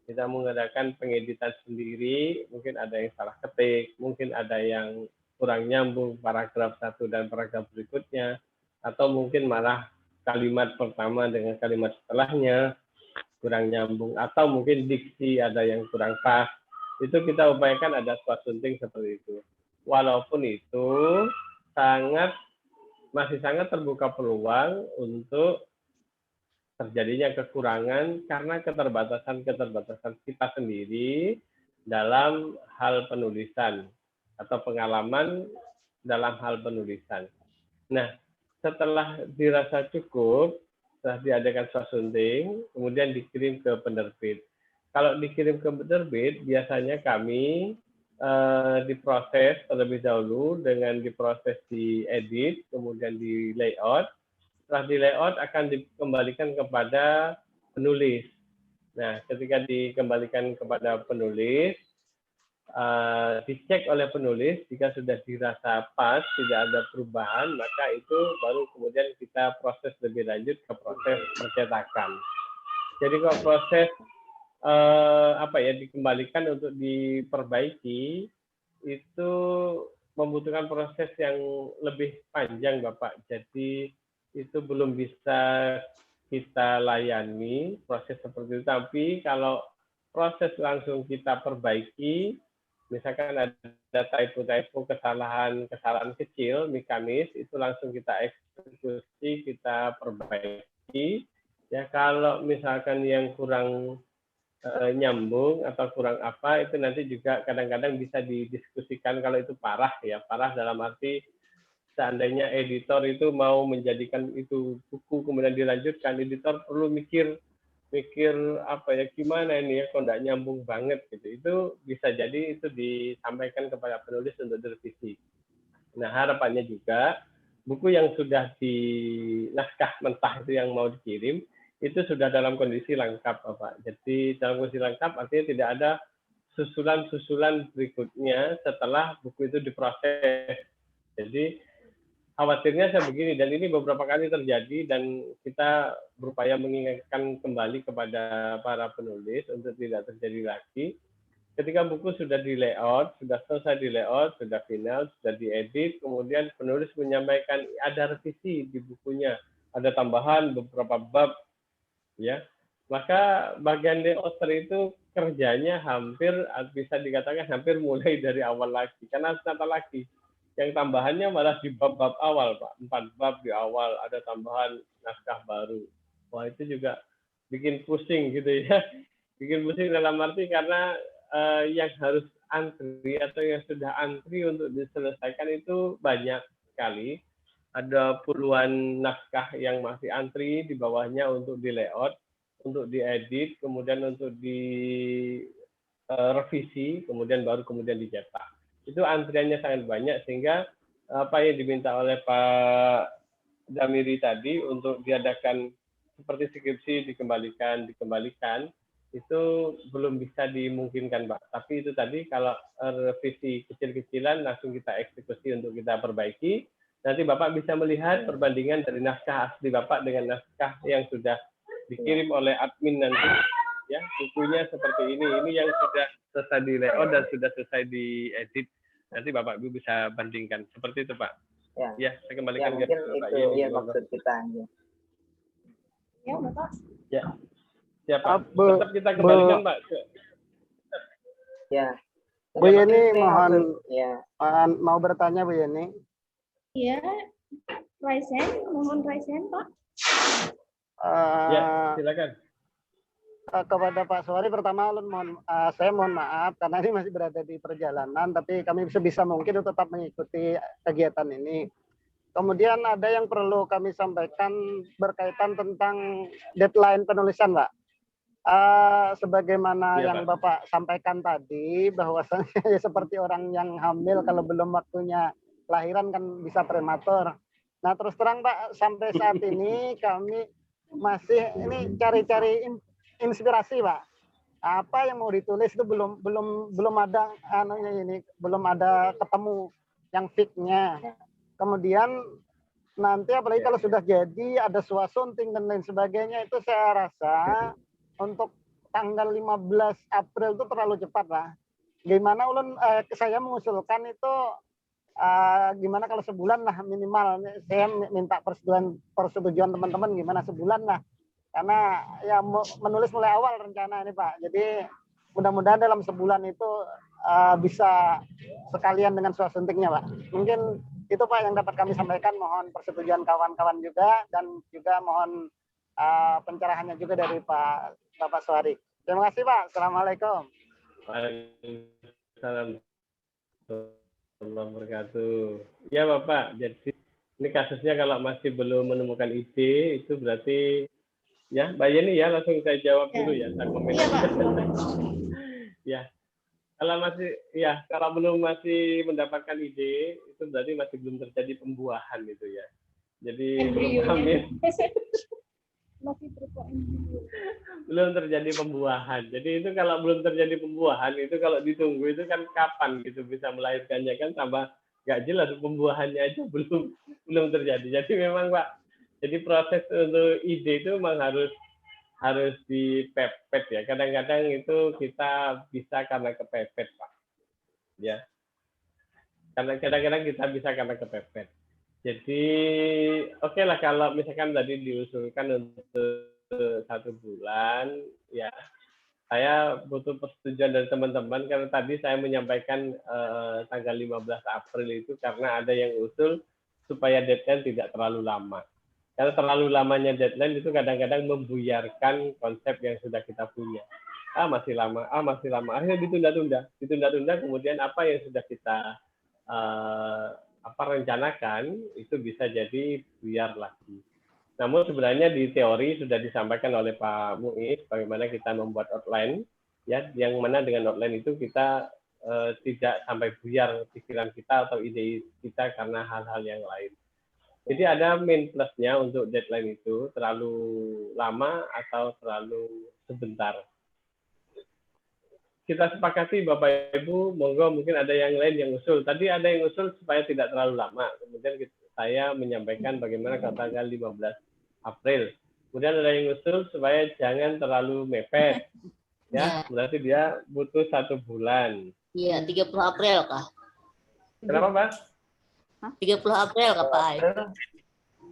Speaker 2: Kita mengadakan pengeditan sendiri, mungkin ada yang salah ketik, mungkin ada yang kurang nyambung paragraf satu dan paragraf berikutnya, atau mungkin malah kalimat pertama dengan kalimat setelahnya kurang nyambung, atau mungkin diksi ada yang kurang pas. Itu kita upayakan ada swasunting seperti itu. Walaupun itu masih sangat terbuka peluang untuk terjadinya kekurangan karena keterbatasan kita sendiri dalam hal penulisan atau pengalaman dalam hal penulisan. Nah, setelah dirasa cukup, setelah diadakan swasunting, kemudian dikirim ke penerbit. Kalau dikirim ke penerbit, biasanya kami diproses terlebih dahulu dengan diproses diedit, kemudian di layout. Setelah di layout akan dikembalikan kepada penulis. Nah, ketika dikembalikan kepada penulis, dicek oleh penulis, jika sudah dirasa pas, tidak ada perubahan, maka itu baru kemudian kita proses lebih lanjut ke proses percetakan. Jadi kalau proses dikembalikan untuk diperbaiki, itu membutuhkan proses yang lebih panjang, Bapak. Jadi itu belum bisa kita layani proses seperti itu. Tapi kalau proses langsung kita perbaiki, misalkan ada typo, kesalahan kecil, mekanis, itu langsung kita eksekusi, kita perbaiki. Ya, kalau misalkan yang kurang nyambung atau kurang apa, itu nanti juga kadang-kadang bisa didiskusikan kalau itu parah ya, parah dalam arti seandainya editor itu mau menjadikan itu buku kemudian dilanjutkan, editor perlu mikir gimana ini ya, kok nggak nyambung banget gitu. Itu bisa jadi itu disampaikan kepada penulis untuk direvisi. Nah, harapannya juga buku yang sudah di naskah mentah itu yang mau dikirim itu sudah dalam kondisi lengkap, Bapak. Jadi dalam kondisi lengkap artinya tidak ada susulan berikutnya setelah buku itu diproses. Jadi khawatirnya saya begini, dan ini beberapa kali terjadi, dan kita berupaya mengingatkan kembali kepada para penulis untuk tidak terjadi lagi. Ketika buku sudah di layout, sudah selesai di layout, sudah final, sudah diedit, kemudian penulis menyampaikan ada revisi di bukunya, ada tambahan beberapa bab, ya. Maka bagian layouter itu kerjanya hampir bisa dikatakan hampir mulai dari awal lagi, karena harus nata lagi. Yang tambahannya malah di bab-bab awal, Pak. 4 bab di awal, ada tambahan naskah baru. Wah, itu juga bikin pusing gitu ya. Bikin pusing dalam arti karena yang harus antri atau yang sudah antri untuk diselesaikan itu banyak sekali. Ada puluhan naskah yang masih antri di bawahnya untuk di layout, untuk diedit, kemudian untuk direvisi, kemudian dicetak. Itu antriannya sangat banyak, sehingga apa yang diminta oleh Pak Damiri tadi untuk diadakan seperti skripsi dikembalikan, itu belum bisa dimungkinkan, Pak. Tapi itu tadi kalau revisi kecil-kecilan langsung kita eksekusi untuk kita perbaiki. Nanti Bapak bisa melihat perbandingan dari naskah asli Bapak dengan naskah yang sudah dikirim oleh admin nanti. Ya, bukunya seperti ini. Ini yang sudah selesai di layout dan sudah selesai diedit. Nanti Bapak Ibu bisa bandingkan. Seperti itu, Pak. Ya, saya kembalikan
Speaker 4: ya, mungkin
Speaker 2: ke Pak
Speaker 4: itu
Speaker 2: Yeni.
Speaker 4: ya maksud kita.
Speaker 3: Ya, Bapak.
Speaker 2: Ya. Siapa? Tetap kita kembalikan, Pak.
Speaker 4: Ya.
Speaker 1: Bu Yeni
Speaker 4: mohon
Speaker 1: mau bertanya, Bu Yeni.
Speaker 3: Iya, mohon Raisen, Pak.
Speaker 2: Ya, silakan.
Speaker 1: Kepada Pak Suwari, pertama saya mohon maaf karena ini masih berada di perjalanan, tapi kami sebisa mungkin tetap mengikuti kegiatan ini. Kemudian ada yang perlu kami sampaikan berkaitan tentang deadline penulisan, Pak. Sebagaimana yang
Speaker 2: Pak.
Speaker 1: Bapak sampaikan tadi, bahwasanya seperti orang yang hamil kalau belum waktunya lahiran kan bisa prematur. Nah, terus terang Pak, sampai saat ini kami masih ini cari-cari inspirasi, Pak. Apa yang mau ditulis itu belum ada belum ada ketemu yang fix-nya. Kemudian nanti apalagi kalau sudah jadi ada suasunting dan lain sebagainya, itu saya rasa untuk tanggal 15 April itu terlalu cepat, Pak. Gimana ulun saya mengusulkan itu gimana kalau sebulan lah minimal. Saya minta persetujuan teman-teman gimana sebulan lah. Karena ya menulis mulai awal rencana ini, Pak. Jadi mudah-mudahan dalam sebulan itu bisa sekalian dengan suasuntingnya, Pak. Mungkin itu, Pak, yang dapat kami sampaikan. Mohon persetujuan kawan-kawan juga, dan juga mohon pencerahannya juga dari Bapak Suwari. Terima kasih, Pak. Assalamualaikum.
Speaker 2: Waalaikumsalam warahmatullahi wabarakatuh. Ya, Bapak. Jadi ini kasusnya kalau masih belum menemukan ide, itu berarti ya, Mbak Yeni ya, langsung saya jawab dulu ya, saya komen.
Speaker 3: Iya, Pak.
Speaker 2: Ya. Kalau belum masih mendapatkan ide, itu berarti masih belum terjadi pembuahan gitu ya. Jadi belum hamil.
Speaker 3: Masih berupa embrio.
Speaker 2: Belum terjadi pembuahan. Jadi itu kalau belum terjadi pembuahan, itu kalau ditunggu itu kan kapan gitu bisa melahirkannya, kan tambah nggak jelas, pembuahannya aja belum terjadi. Jadi memang, Pak, jadi proses untuk ide itu memang harus dipepet ya. Kadang-kadang itu kita bisa karena kepepet, Pak. Ya. Karena kadang-kadang kita bisa karena kepepet. Jadi oke lah kalau misalkan tadi diusulkan untuk 1 bulan, ya saya butuh persetujuan dari teman-teman, karena tadi saya menyampaikan tanggal 15 April itu karena ada yang usul supaya deadline tidak terlalu lama. Karena terlalu lamanya deadline itu kadang-kadang membuyarkan konsep yang sudah kita punya. Masih lama, akhirnya ditunda-tunda, kemudian apa yang sudah kita rencanakan itu bisa jadi buyar lagi. Namun sebenarnya di teori sudah disampaikan oleh Pak Muiz bagaimana kita membuat outline, ya, yang mana dengan outline itu kita tidak sampai buyar pikiran kita atau ide kita karena hal-hal yang lain. Jadi ada min plusnya untuk deadline itu, terlalu lama atau terlalu sebentar. Kita sepakati Bapak Ibu, monggo mungkin ada yang lain yang usul. Tadi ada yang usul supaya tidak terlalu lama. Kemudian saya menyampaikan bagaimana tanggal 15 April. Kemudian ada yang usul supaya jangan terlalu mepet. Ya, berarti dia butuh 1 bulan.
Speaker 6: Iya, 30 April kah?
Speaker 2: Kenapa, Pak?
Speaker 6: 30 April kah, Pak?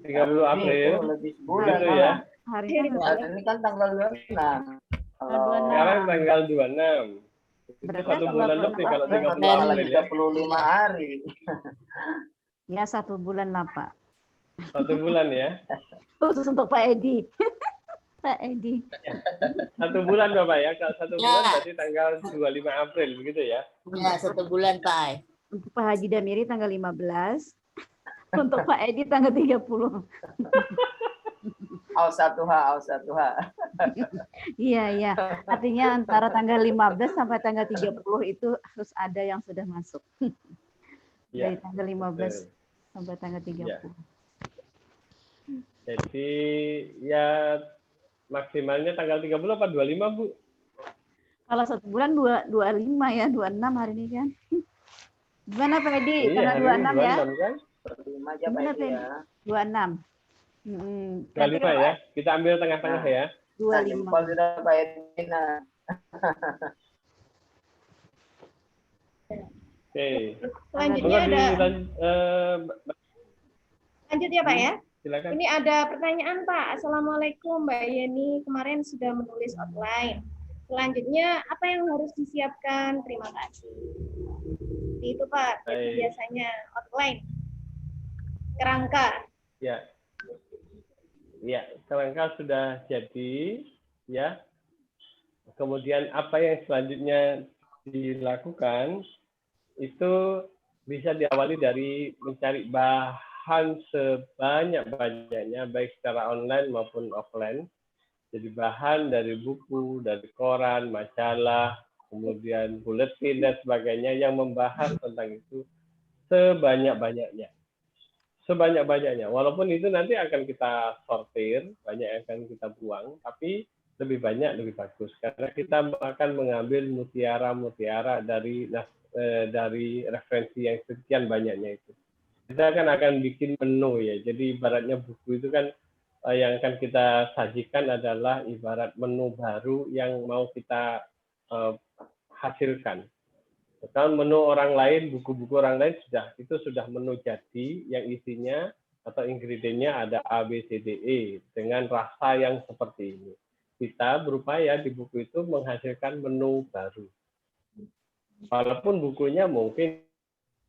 Speaker 2: 30 April.
Speaker 4: Lebih sebulan
Speaker 2: Gitu ya.
Speaker 7: Hari
Speaker 4: ini kan tanggal 26.
Speaker 2: Sekarang tanggal 26. Itu 1 bulan lebih kalau 30 April ya.
Speaker 4: 35 hari.
Speaker 7: Ya 1 bulan lah, Pak.
Speaker 2: 1 bulan ya.
Speaker 7: Khusus untuk Pak Edi. Pak Edi.
Speaker 2: 1 bulan Bapak ya. Kalau 1
Speaker 6: Ya.
Speaker 2: bulan berarti tanggal 25 April begitu ya.
Speaker 6: Ya, 1 bulan, Pak Ai.
Speaker 7: Untuk Pak Haji Damiri tanggal 15. Untuk Pak Edi tanggal 30.
Speaker 4: Aus 1H, aus 1H.
Speaker 7: Iya, iya. Artinya antara tanggal 15 sampai tanggal 30 itu harus ada yang sudah masuk.
Speaker 2: Ya.
Speaker 7: Dari tanggal 15
Speaker 2: Betul.
Speaker 7: sampai tanggal 30.
Speaker 2: Ya. Jadi ya maksimalnya tanggal 30 apa 25 Bu?
Speaker 7: Kalau 1 bulan 25 ya, 26 hari ini kan. Gimana Pak Edi?
Speaker 2: Iya,
Speaker 7: Tanggal
Speaker 2: hari ini
Speaker 7: 26 ya?
Speaker 2: 26 kan?
Speaker 4: 25 aja Pak
Speaker 7: Gimana
Speaker 4: Edi ya.
Speaker 7: 26.
Speaker 2: 25 ya. Kita ambil tengah-tengah ya.
Speaker 4: Nah,
Speaker 7: 25.
Speaker 4: jempol sudah Pak Edi. Nah.
Speaker 2: Oke.
Speaker 3: Selanjutnya ada
Speaker 2: Mbak,
Speaker 3: lanjut ya Pak ya.
Speaker 2: silakan.
Speaker 3: Ini ada pertanyaan Pak. Assalamualaikum Mbak Yeni. Kemarin sudah menulis outline. Selanjutnya apa yang harus disiapkan? Terima kasih. Seperti itu Pak. Jadi
Speaker 2: Baik.
Speaker 3: biasanya outline. Kerangka.
Speaker 2: Ya. Ya, kerangka sudah jadi ya. Kemudian apa yang selanjutnya dilakukan itu bisa diawali dari mencari bahan sebanyak-banyaknya baik secara online maupun offline. Jadi bahan dari buku, dari koran, majalah, kemudian buletin dan sebagainya yang membahas tentang itu sebanyak-banyaknya. Sebanyak-banyaknya. Walaupun itu nanti akan kita sortir, banyak yang akan kita buang, tapi lebih banyak lebih bagus. Karena kita akan mengambil mutiara-mutiara dari referensi yang sekian banyaknya itu. Kita akan bikin menu ya. Jadi ibaratnya buku itu kan yang akan kita sajikan adalah ibarat menu baru yang mau kita hasilkan. Kalau menu orang lain, buku-buku orang lain sudah menu jadi yang isinya atau ingredientnya ada A, B, C, D, E dengan rasa yang seperti ini. Kita berupaya di buku itu menghasilkan menu baru. Walaupun bukunya mungkin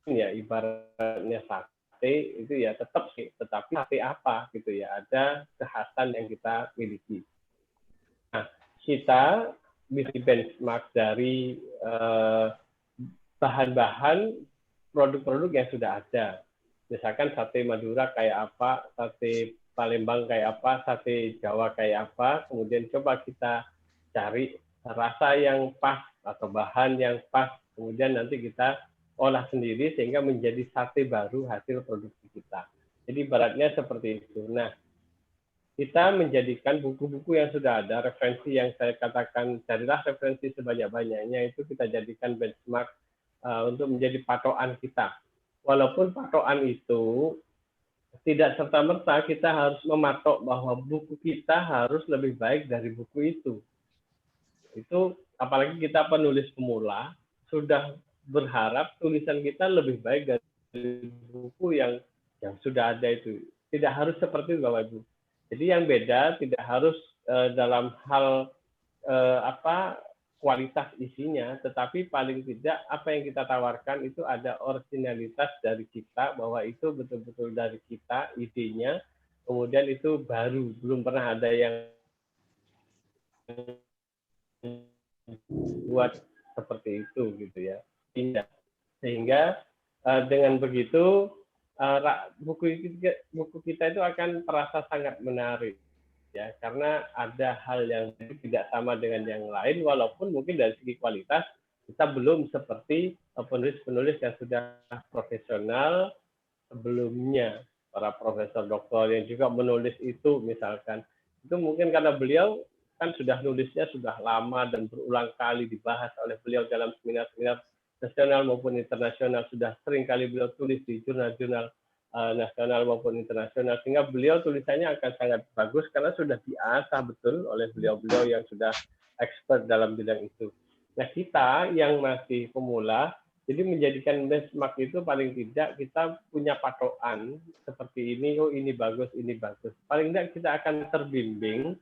Speaker 2: ya ibaratnya sate itu ya tetap sih, tetapi sate apa gitu ya, ada kekhasan yang kita miliki. Nah, kita bisa benchmark dari bahan-bahan produk-produk yang sudah ada. Misalkan sate Madura kayak apa, sate Palembang kayak apa, sate Jawa kayak apa, kemudian coba kita cari rasa yang pas atau bahan yang pas, kemudian nanti kita olah sendiri sehingga menjadi sate baru hasil produksi kita. Jadi ibaratnya seperti itu. Nah, kita menjadikan buku-buku yang sudah ada, referensi yang saya katakan, carilah referensi sebanyak-banyaknya, itu kita jadikan benchmark untuk menjadi patokan kita. Walaupun patokan itu tidak serta-merta kita harus mematok bahwa buku kita harus lebih baik dari buku itu. Itu apalagi kita penulis pemula, sudah berharap tulisan kita lebih baik dari buku yang sudah ada itu. Tidak harus seperti itu Bapak Ibu. Jadi yang beda tidak harus dalam hal kualitas isinya, tetapi paling tidak apa yang kita tawarkan itu ada originalitas dari kita, bahwa itu betul-betul dari kita idenya, kemudian itu baru, belum pernah ada yang buat seperti itu gitu ya. Tidak. Sehingga dengan begitu buku kita itu akan terasa sangat menarik. Ya, karena ada hal yang tidak sama dengan yang lain, walaupun mungkin dari segi kualitas kita belum seperti penulis-penulis yang sudah profesional sebelumnya, para profesor doktor yang juga menulis itu misalkan. Itu mungkin karena beliau kan sudah nulisnya sudah lama dan berulang kali dibahas oleh beliau dalam seminar-seminar nasional maupun internasional, sudah sering kali beliau tulis di jurnal-jurnal nasional maupun internasional, sehingga beliau tulisannya akan sangat bagus karena sudah diasah betul oleh beliau-beliau yang sudah expert dalam bidang itu. Nah, kita yang masih pemula, jadi menjadikan benchmark itu paling tidak kita punya patokan seperti ini, oh ini bagus, ini bagus. Paling tidak kita akan terbimbing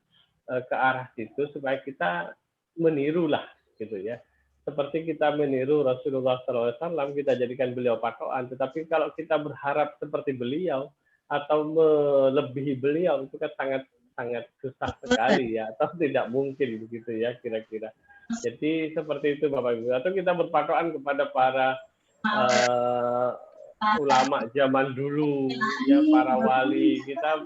Speaker 2: ke arah situ supaya kita menirulah gitu ya. Seperti kita meniru Rasulullah SAW, kita jadikan beliau patokan. Tetapi kalau kita berharap seperti beliau atau melebihi beliau, itu kan sangat sangat susah sekali ya, atau tidak mungkin begitu ya kira-kira. Jadi seperti itu Bapak Ibu. Atau kita berpatokan kepada para ulama zaman dulu, ya para wali. Kita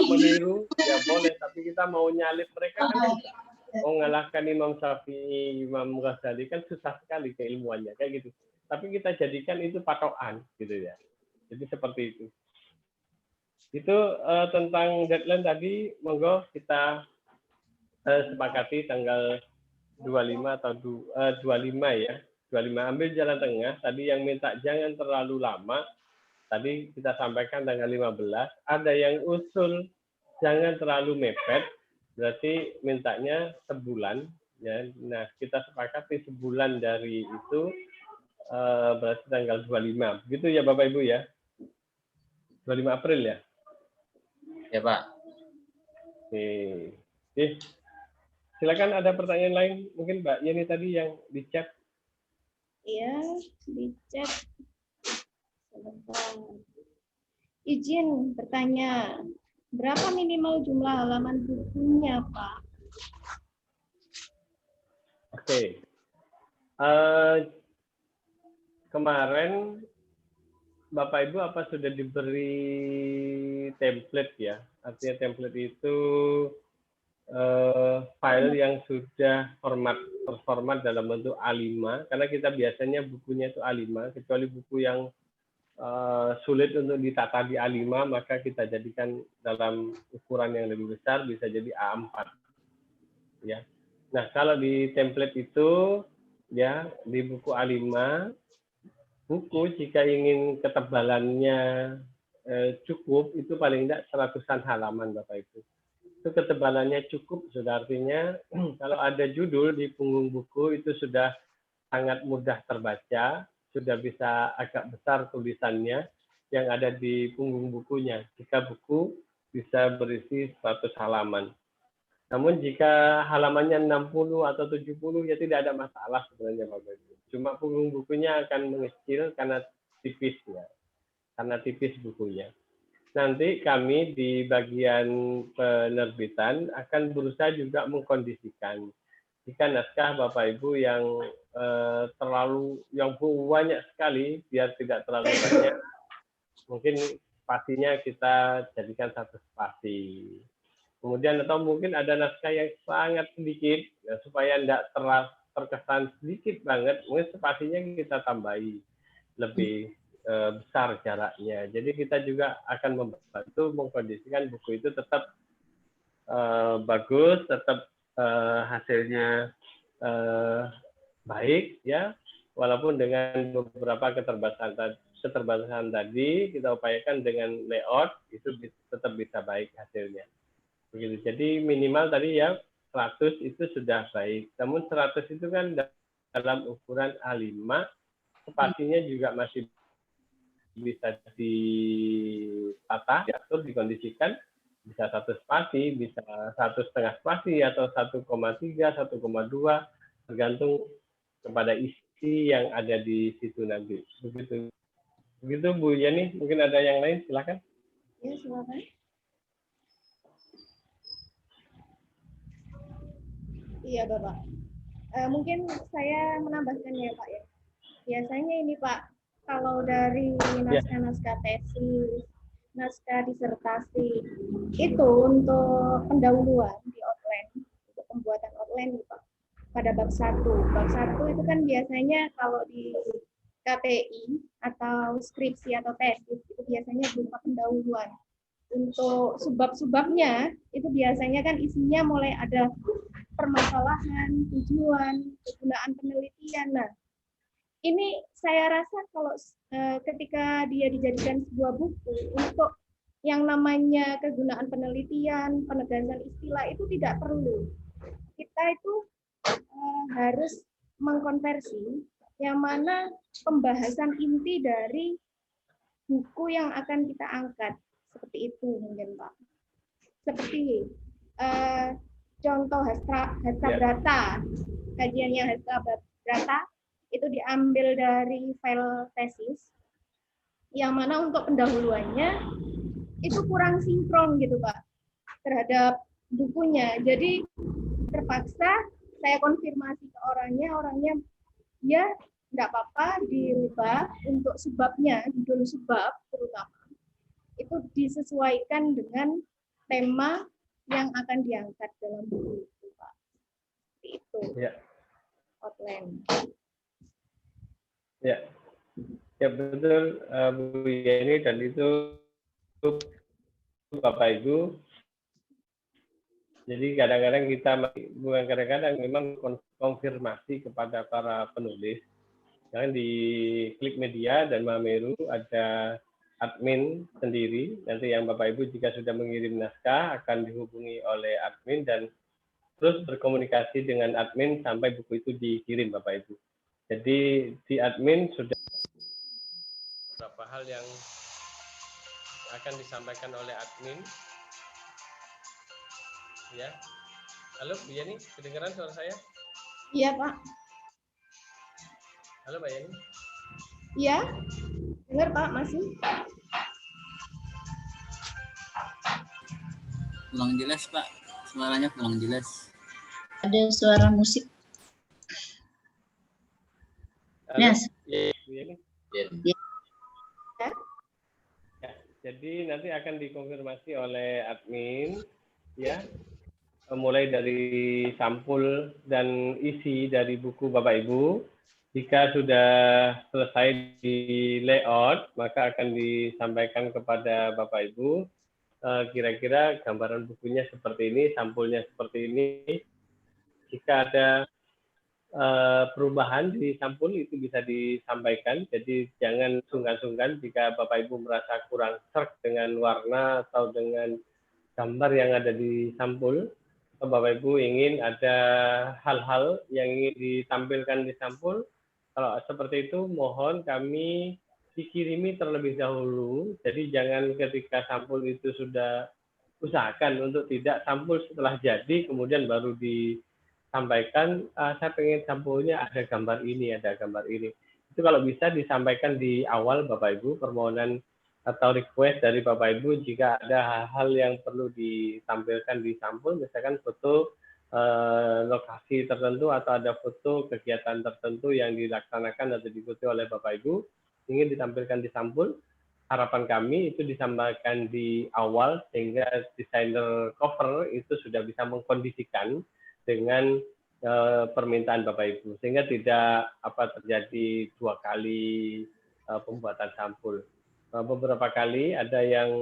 Speaker 2: meniru, ya boleh, tapi kita mau nyalip mereka kan susah. Mau ngalahkan Imam Syafi'i, Imam Ghazali kan susah sekali keilmuannya kayak gitu. Tapi kita jadikan itu patokan gitu ya. Jadi seperti itu. Itu tentang deadline tadi, monggo kita sepakati tanggal 25 atau 25 ya. 25 ambil jalan tengah. Tadi yang minta jangan terlalu lama. Tadi kita sampaikan tanggal 15. Ada yang usul jangan terlalu mepet. Berarti mintanya sebulan. Ya. Nah, kita sepakati sebulan dari itu berarti tanggal 25. Begitu ya Bapak Ibu ya. 25 April ya.
Speaker 8: Ya Pak.
Speaker 2: Oke. Silakan ada pertanyaan lain mungkin Mbak Yeni tadi yang di chat.
Speaker 3: Iya, di chat. Sebentar. Izin bertanya, berapa minimal jumlah halaman bukunya, Pak?
Speaker 2: Oke. Kemarin Bapak Ibu apa sudah diberi template ya? Artinya template itu file yang sudah terformat dalam bentuk A5, karena kita biasanya bukunya itu A5, kecuali buku yang sulit untuk ditata di A5, maka kita jadikan dalam ukuran yang lebih besar, bisa jadi A4. Ya. Nah, kalau di template itu, ya di buku A5, buku jika ingin ketebalannya cukup, itu paling tidak 100-an halaman Bapak Ibu. Itu ketebalannya cukup, sudah artinya kalau ada judul di punggung buku itu sudah sangat mudah terbaca, sudah bisa agak besar tulisannya yang ada di punggung bukunya. Jika buku bisa berisi 100 halaman. Namun jika halamannya 60 atau 70 ya tidak ada masalah sebenarnya Bapak Ibu. Cuma punggung bukunya akan mengecil karena tipis ya. Karena tipis bukunya. Nanti kami di bagian penerbitan akan berusaha juga mengkondisikan jika naskah Bapak Ibu yang yang banyak sekali, biar tidak terlalu banyak, mungkin spasinya kita jadikan satu spasi. Kemudian atau mungkin ada naskah yang sangat sedikit, ya, supaya tidak terkesan sedikit banget, mungkin spasinya kita tambahi lebih besar jaraknya. Jadi kita juga akan membantu mengkondisikan buku itu tetap bagus, tetap hasilnya baik, ya, walaupun dengan beberapa keterbatasan tadi kita upayakan dengan layout itu tetap bisa baik hasilnya. Begitu. Jadi minimal tadi ya 100 itu sudah baik. Namun 100 itu kan dalam ukuran A5, spasinya juga masih bisa ditata, diatur, dikondisikan, bisa 1 spasi, bisa 1,5 spasi, atau 1,3, 1,2, tergantung kepada isi yang ada di situ nanti. Begitu. Begitu Bu Yani, mungkin ada yang lain, silakan.
Speaker 3: Ya, silakan. Iya, Bapak. Mungkin saya menambahkan ya, Pak ya. Biasanya ini, Pak, kalau dari naskah-naskah tesis, naskah disertasi, itu untuk pendahuluan di outline, untuk pembuatan outline Pak, pada bab 1. Bab 1 itu kan biasanya kalau di KPI atau skripsi atau tesis, itu biasanya berupa pendahuluan. Untuk subbab-subbabnya, itu biasanya kan isinya mulai ada permasalahan, tujuan, kegunaan penelitian. Nah, ini saya rasa kalau ketika dia dijadikan sebuah buku untuk yang namanya kegunaan penelitian, penegasan istilah itu tidak perlu. Kita itu harus mengkonversi yang mana pembahasan inti dari buku yang akan kita angkat. Seperti itu mungkin Pak. Seperti contoh Hastabrata, kajiannya Hastabrata, itu diambil dari file tesis, yang mana untuk pendahuluannya itu kurang sinkron gitu Pak. terhadap bukunya. Jadi terpaksa saya konfirmasi ke orangnya ya nggak apa-apa dirubah untuk sebabnya, judul sebab terutama itu disesuaikan dengan tema yang akan diangkat dalam buku itu, Pak. Seperti itu.
Speaker 2: Ya.
Speaker 3: Outline.
Speaker 2: Ya, ya betul Bu Yeni, dan itu Bapak Ibu. Jadi kadang-kadang kita, bukan kadang-kadang, memang konfirmasi kepada para penulis. Jangan di Klik Media dan Mameru ada admin sendiri. Nanti yang Bapak Ibu jika sudah mengirim naskah akan dihubungi oleh admin dan terus berkomunikasi dengan admin sampai buku itu dikirim Bapak Ibu. Jadi di admin sudah beberapa hal yang akan disampaikan oleh admin. Ya. Halo Bu Yani, kedengaran suara saya?
Speaker 3: Iya, Pak.
Speaker 2: Halo Mbak Yani.
Speaker 3: Iya. Dengar, Pak, masih?
Speaker 6: Kurang jelas, Pak. Suaranya kurang jelas.
Speaker 9: Ada suara musik.
Speaker 2: Halo,
Speaker 9: Yes.
Speaker 2: ya, Bu Yani.
Speaker 9: Ya.
Speaker 2: Ya, jadi nanti akan dikonfirmasi oleh admin, ya, mulai dari sampul dan isi dari buku Bapak Ibu. Jika sudah selesai di layout, maka akan disampaikan kepada Bapak Ibu kira-kira gambaran bukunya seperti ini, sampulnya seperti ini. Jika ada perubahan di sampul itu bisa disampaikan, jadi jangan sungkan-sungkan jika Bapak Ibu merasa kurang serk dengan warna atau dengan gambar yang ada di sampul, atau Bapak Ibu ingin ada hal-hal yang ingin ditampilkan di sampul. Kalau seperti itu mohon kami dikirimi terlebih dahulu, jadi jangan ketika sampul itu sudah, usahakan untuk tidak sampul setelah jadi kemudian baru disampaikan, saya pengen sampulnya ada gambar ini, ada gambar ini. Itu kalau bisa disampaikan di awal Bapak Ibu, permohonan atau request dari Bapak Ibu jika ada hal-hal yang perlu ditampilkan di sampul, misalkan foto lokasi tertentu atau ada foto kegiatan tertentu yang dilaksanakan atau diikuti oleh Bapak Ibu ingin ditampilkan di sampul. Harapan kami itu disampaikan di awal sehingga desainer cover itu sudah bisa mengkondisikan dengan permintaan Bapak Ibu sehingga tidak terjadi dua kali pembuatan sampul. Beberapa kali ada yang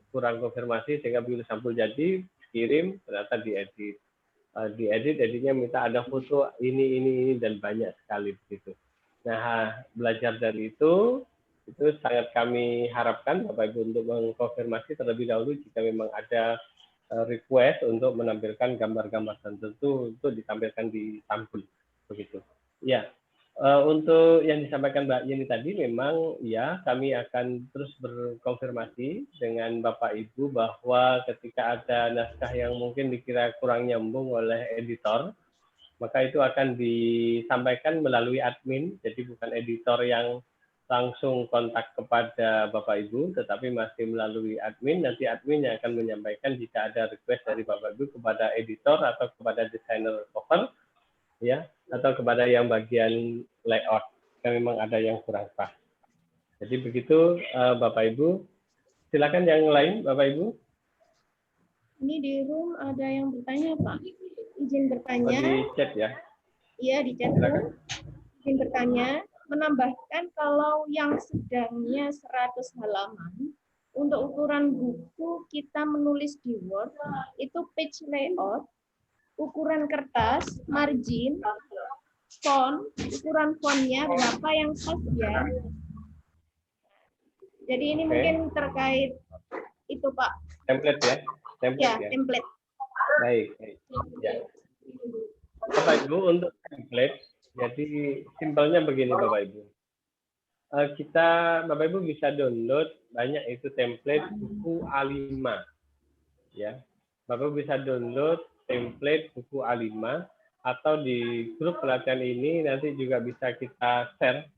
Speaker 2: kurang konfirmasi sehingga begitu sampul jadi kirim ternyata diedit. Editnya minta ada foto ini dan banyak sekali begitu. Nah, belajar dari itu sangat kami harapkan Bapak Ibu untuk mengkonfirmasi terlebih dahulu jika memang ada request untuk menampilkan gambar-gambar tertentu untuk ditampilkan di sampul begitu. Ya, untuk yang disampaikan Mbak Yeni tadi memang ya kami akan terus berkonfirmasi dengan Bapak Ibu bahwa ketika ada naskah yang mungkin dikira kurang nyambung oleh editor, maka itu akan disampaikan melalui admin, jadi bukan editor yang langsung kontak kepada Bapak Ibu, tetapi masih melalui admin. Nanti adminnya akan menyampaikan jika ada request dari Bapak Ibu kepada editor atau kepada desainer cover, ya, atau kepada yang bagian layout, yang memang ada yang kurang pas. Jadi begitu Bapak Ibu. Silakan yang lain Bapak Ibu.
Speaker 3: Ini di room ada yang bertanya, Pak. Izin bertanya.
Speaker 2: Di chat ya.
Speaker 3: Iya, di chat room. Izin bertanya, menambahkan kalau yang sedangnya 100 halaman, untuk ukuran buku kita menulis di Word, itu page layout, ukuran kertas, margin, font, ukuran fontnya berapa yang pas ya. Jadi ini mungkin terkait itu Pak.
Speaker 2: Template ya?
Speaker 3: Ya, template.
Speaker 2: Baik. Ya. Bapak Ibu, untuk template, jadi simpelnya begini Bapak Ibu. Bapak Ibu bisa download banyak itu template buku A5. Ya. Bapak Ibu bisa download template buku A5 atau di grup pelatihan ini nanti juga bisa kita share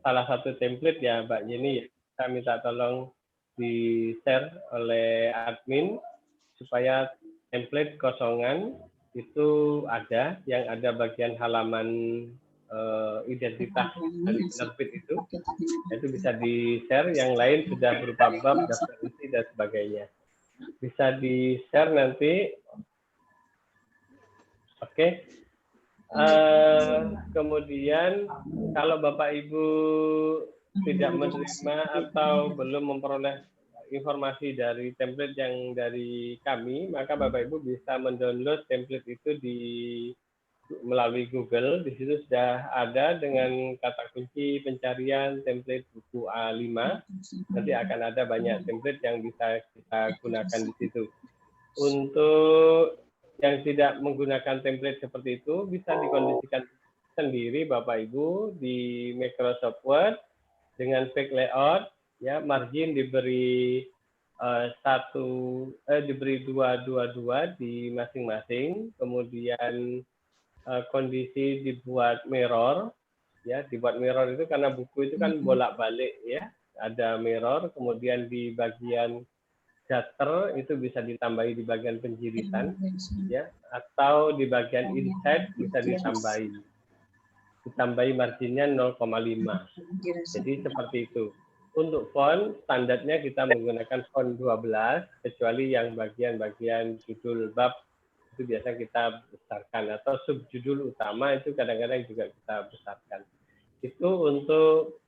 Speaker 2: salah satu template ya Mbak Yeni. Saya minta tolong di-share oleh admin supaya template kosongan itu ada, yang ada bagian halaman identitas dari penerbit itu bisa di-share. Yang lain sudah berupa bab, daftar isi, dan sebagainya. Bisa di-share nanti. Oke. Kemudian kalau Bapak Ibu tidak menerima atau belum memperoleh informasi dari template yang dari kami, maka Bapak Ibu bisa mendownload template itu melalui Google. Di situ sudah ada dengan kata kunci pencarian template buku A5. Nanti akan ada banyak template yang bisa kita gunakan di situ. Untuk yang tidak menggunakan template seperti itu, bisa dikondisikan sendiri Bapak Ibu di Microsoft Word dengan fake layout, ya, margin diberi diberi 222 di masing-masing, kemudian kondisi dibuat mirror, ya, dibuat mirror itu karena buku itu kan bolak-balik, ya, ada mirror, kemudian di bagian gutter itu bisa ditambahi di bagian penjiritan, ya, atau di bagian inside bisa ditambahi marginnya 0,5. Jadi seperti itu. Untuk font, standarnya kita menggunakan font 12, kecuali yang bagian-bagian judul bab itu biasa kita besarkan, atau subjudul utama itu kadang-kadang juga kita besarkan. Itu untuk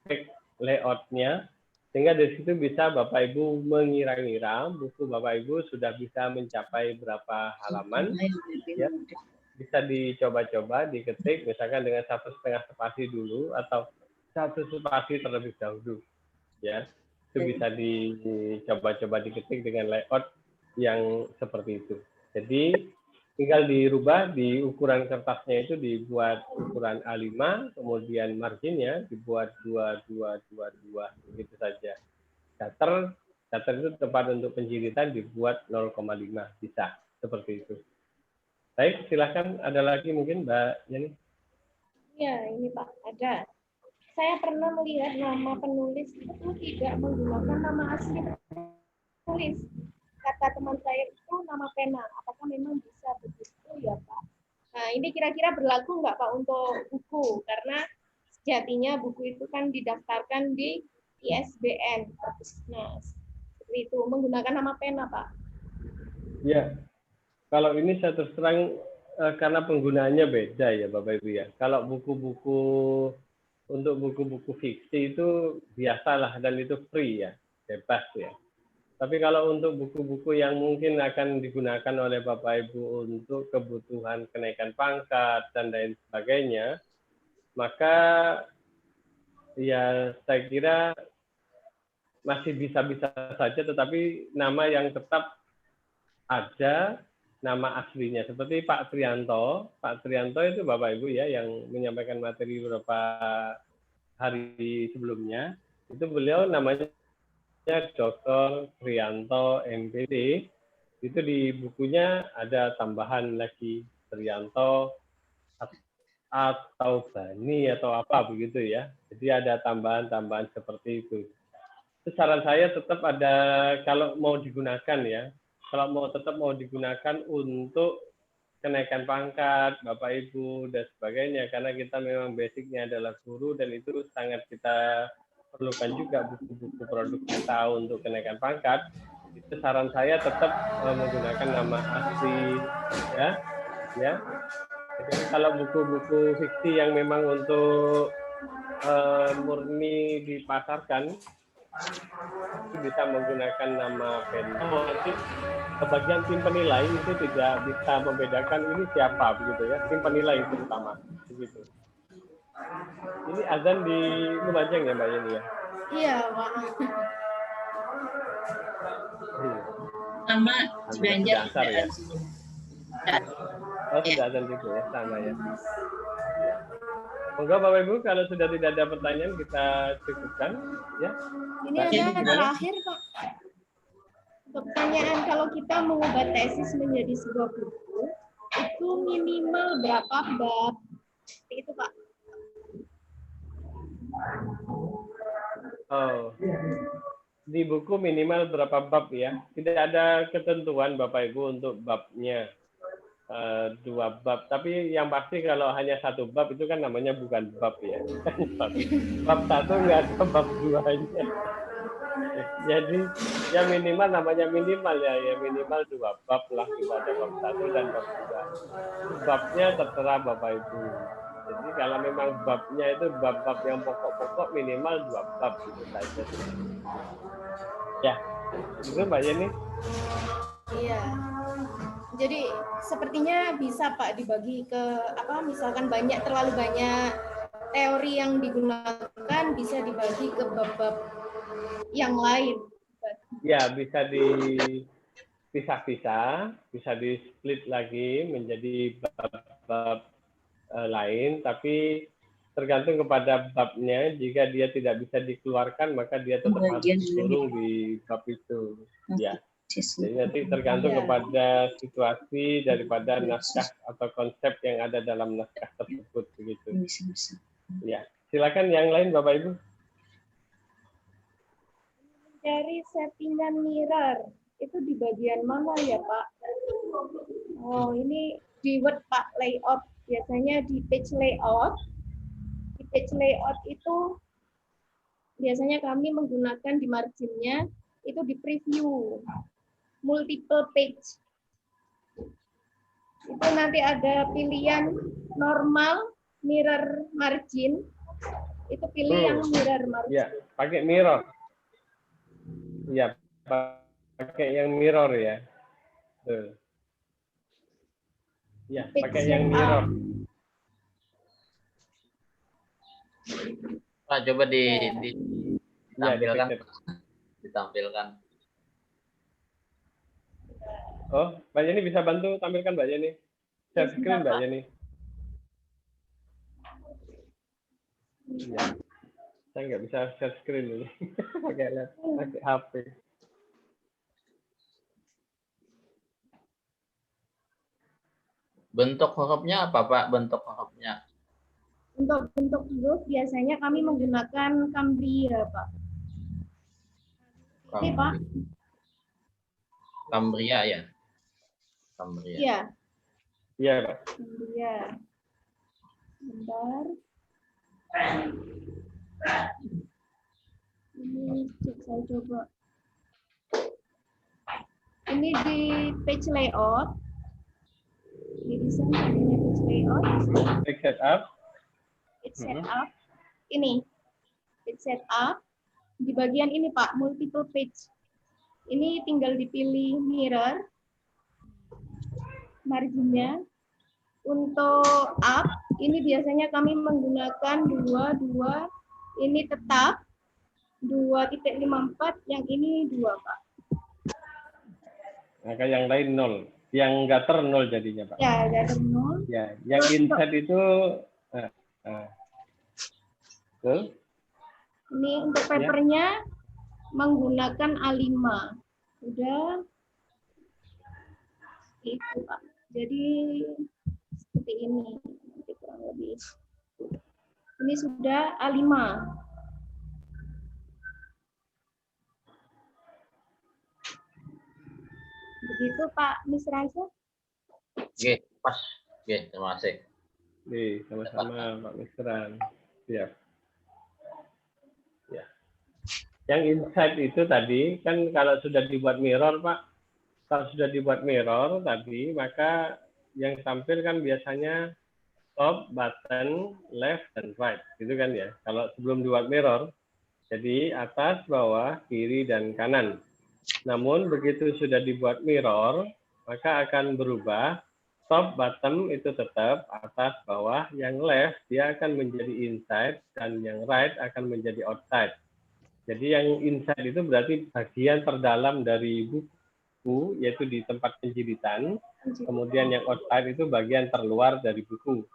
Speaker 2: layout-nya, sehingga dari situ bisa Bapak Ibu mengira-ngira buku Bapak Ibu sudah bisa mencapai berapa halaman, ya. Bisa dicoba-coba, diketik, misalkan dengan 1,5 spasi dulu atau 1 spasi terlebih dahulu, ya. Itu bisa dicoba-coba diketik dengan layout yang seperti itu. Jadi tinggal dirubah di ukuran kertasnya, itu dibuat ukuran A5, kemudian marginnya dibuat 2222, begitu saja. Gutter itu tempat untuk penjiritan dibuat 0,5, bisa seperti itu. Baik, silakan, ada lagi mungkin Mbak Yani?
Speaker 3: Ya, ini Pak, ada. Saya pernah melihat nama penulis itu tidak menggunakan nama asli penulis. Kata teman saya itu nama pena. Apakah memang bisa begitu ya Pak? Nah, ini kira-kira berlaku nggak Pak untuk buku? Karena sejatinya buku itu kan didaftarkan di ISBN. Nah, seperti itu, menggunakan nama pena Pak.
Speaker 2: Ya, kalau ini saya terus terang karena penggunaannya beda ya Bapak Ibu ya. Kalau buku-buku, untuk buku-buku fiksi itu biasalah dan itu free ya, bebas ya. Tapi kalau untuk buku-buku yang mungkin akan digunakan oleh Bapak Ibu untuk kebutuhan kenaikan pangkat dan lain sebagainya, maka ya saya kira masih bisa-bisa saja, tetapi nama yang tetap ada, nama aslinya. Seperti Pak Trianto. Pak Trianto itu Bapak Ibu ya yang menyampaikan materi beberapa hari sebelumnya. Itu beliau namanya Dr. Trianto MPD. Itu di bukunya ada tambahan lagi Trianto atau Bani atau apa begitu ya. Jadi ada tambahan-tambahan seperti itu. Saran saya tetap ada, kalau mau digunakan ya, kalau tetap mau digunakan untuk kenaikan pangkat Bapak Ibu dan sebagainya, karena kita memang basicnya adalah guru dan itu sangat kita perlukan juga buku-buku produk kita untuk kenaikan pangkat. Itu saran saya tetap menggunakan nama asli ya. Jadi kalau buku-buku fiksi yang memang untuk murni dipasarkan itu bisa menggunakan nama pena. Nanti bagian tim penilai itu tidak bisa membedakan ini siapa begitu ya, tim penilai terutama begitu. Ini azan di Lumajang ya Mbak Yeni ya?
Speaker 3: Iya Pak.
Speaker 9: Sama Banjar
Speaker 2: ya. Oh sudah azan juga ya, sama ya. Moga Bapak Ibu kalau sudah tidak ada pertanyaan kita cukupkan ya.
Speaker 3: Ini ada terakhir Pak. Pertanyaan, kalau kita mengubah tesis menjadi sebuah buku, itu minimal berapa bab? Itu Pak.
Speaker 2: Oh. di buku minimal berapa bab ya. Tidak ada ketentuan Bapak Ibu untuk babnya. 2 bab. Tapi yang pasti kalau hanya 1 bab itu kan namanya bukan bab ya. Bab 1 nggak ada bab 2-nya. Jadi ya minimal namanya minimal ya minimal 2 bab lah, kita ada bab 1 dan bab 2. Babnya terserah Bapak Ibu. Jadi kalau memang babnya itu bab-bab yang pokok-pokok minimal 2 bab itu saja. Ya, itu Mbak Yeni.
Speaker 3: Iya. Jadi sepertinya bisa Pak dibagi ke apa? Misalkan terlalu banyak teori yang digunakan, bisa dibagi ke bab-bab yang lain.
Speaker 2: Ya, bisa dipisah-pisah, bisa di-split lagi menjadi bab-bab lain, tapi tergantung kepada babnya. Jika dia tidak bisa dikeluarkan, maka dia tetap harus dikurung di bab itu. Ya. Jadi nanti tergantung kepada situasi daripada naskah atau konsep yang ada dalam naskah tersebut begitu. Ya, silakan yang lain Bapak Ibu.
Speaker 3: Dari settingan mirror itu di bagian mana ya Pak? Oh ini di Word Pak, layout. Biasanya di page layout. Di page layout itu biasanya kami menggunakan di marginnya itu di preview multiple page. Itu nanti ada pilihan normal, mirror margin. Itu pilih yang mirror margin.
Speaker 2: Ya, pakai mirror. Ya, pakai yang mirror ya. Betul. Ya, pakai yang mirror.
Speaker 8: Pak, coba ditampilkan. Ditampilkan.
Speaker 2: Oh, Mbak Yeni bisa bantu tampilkan Mbak Yeni. Share screen Mbak Yeni. Ya. Saya nggak bisa share screen ini. pakai HP.
Speaker 8: Bentuk hurufnya apa Pak? Bentuk hurufnya?
Speaker 3: Untuk bentuk huruf biasanya kami menggunakan Cambria Pak. Ini Pak.
Speaker 8: Cambria ya? Cambria.
Speaker 3: Iya.
Speaker 2: Iya Pak.
Speaker 3: Cambria. Bentar. Ini saya coba. Ini di page layout. Di desain adanya page layout.
Speaker 2: Page setup.
Speaker 3: Page setup. Ini page setup. Di bagian ini Pak, multiple page. Ini tinggal dipilih mirror. Marginnya. Untuk up, ini biasanya kami menggunakan 22. Ini tetap 2.54, yang ini 2 Pak.
Speaker 2: Maka yang lain 0. Yang gutter 0 jadinya Pak.
Speaker 3: Ya, gutter 0.
Speaker 2: Ya, yang insert itu
Speaker 3: Ini untuk papernya menggunakan A5. Udah. Itu Pak. Jadi seperti ini. Kurang lebih. Ini sudah A5. Begitu Pak Miss Raisa.
Speaker 8: Oke, pas. Oke, terima kasih.
Speaker 2: Oke, sama-sama Pak Misran. Siap. Ya. Yang insight itu tadi kan kalau sudah dibuat mirror Pak, kalau sudah dibuat mirror tadi maka yang tampil kan biasanya top, button, left, dan right, gitu kan ya. Kalau sebelum dibuat mirror, jadi atas, bawah, kiri, dan kanan. Namun begitu sudah dibuat mirror, maka akan berubah. Top, bottom itu tetap atas, bawah. Yang left dia akan menjadi inside dan yang right akan menjadi outside. Jadi yang inside itu berarti bagian terdalam dari buku, yaitu di tempat penjilitan. Kemudian yang outside itu bagian terluar dari buku.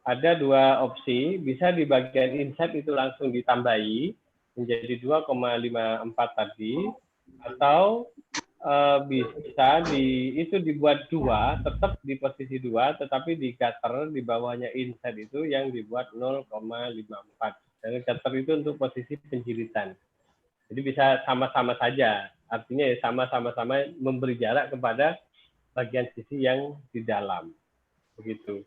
Speaker 2: Ada 2 opsi, bisa di bagian inside itu langsung ditambahi menjadi 2,54 tadi, atau bisa itu dibuat 2, tetap di posisi 2, tetapi di gutter di bawahnya inside itu yang dibuat 0,54. Dan gutter itu untuk posisi penjilitan. Jadi bisa sama-sama saja. Artinya ya sama-sama memberi jarak kepada bagian sisi yang di dalam. Begitu.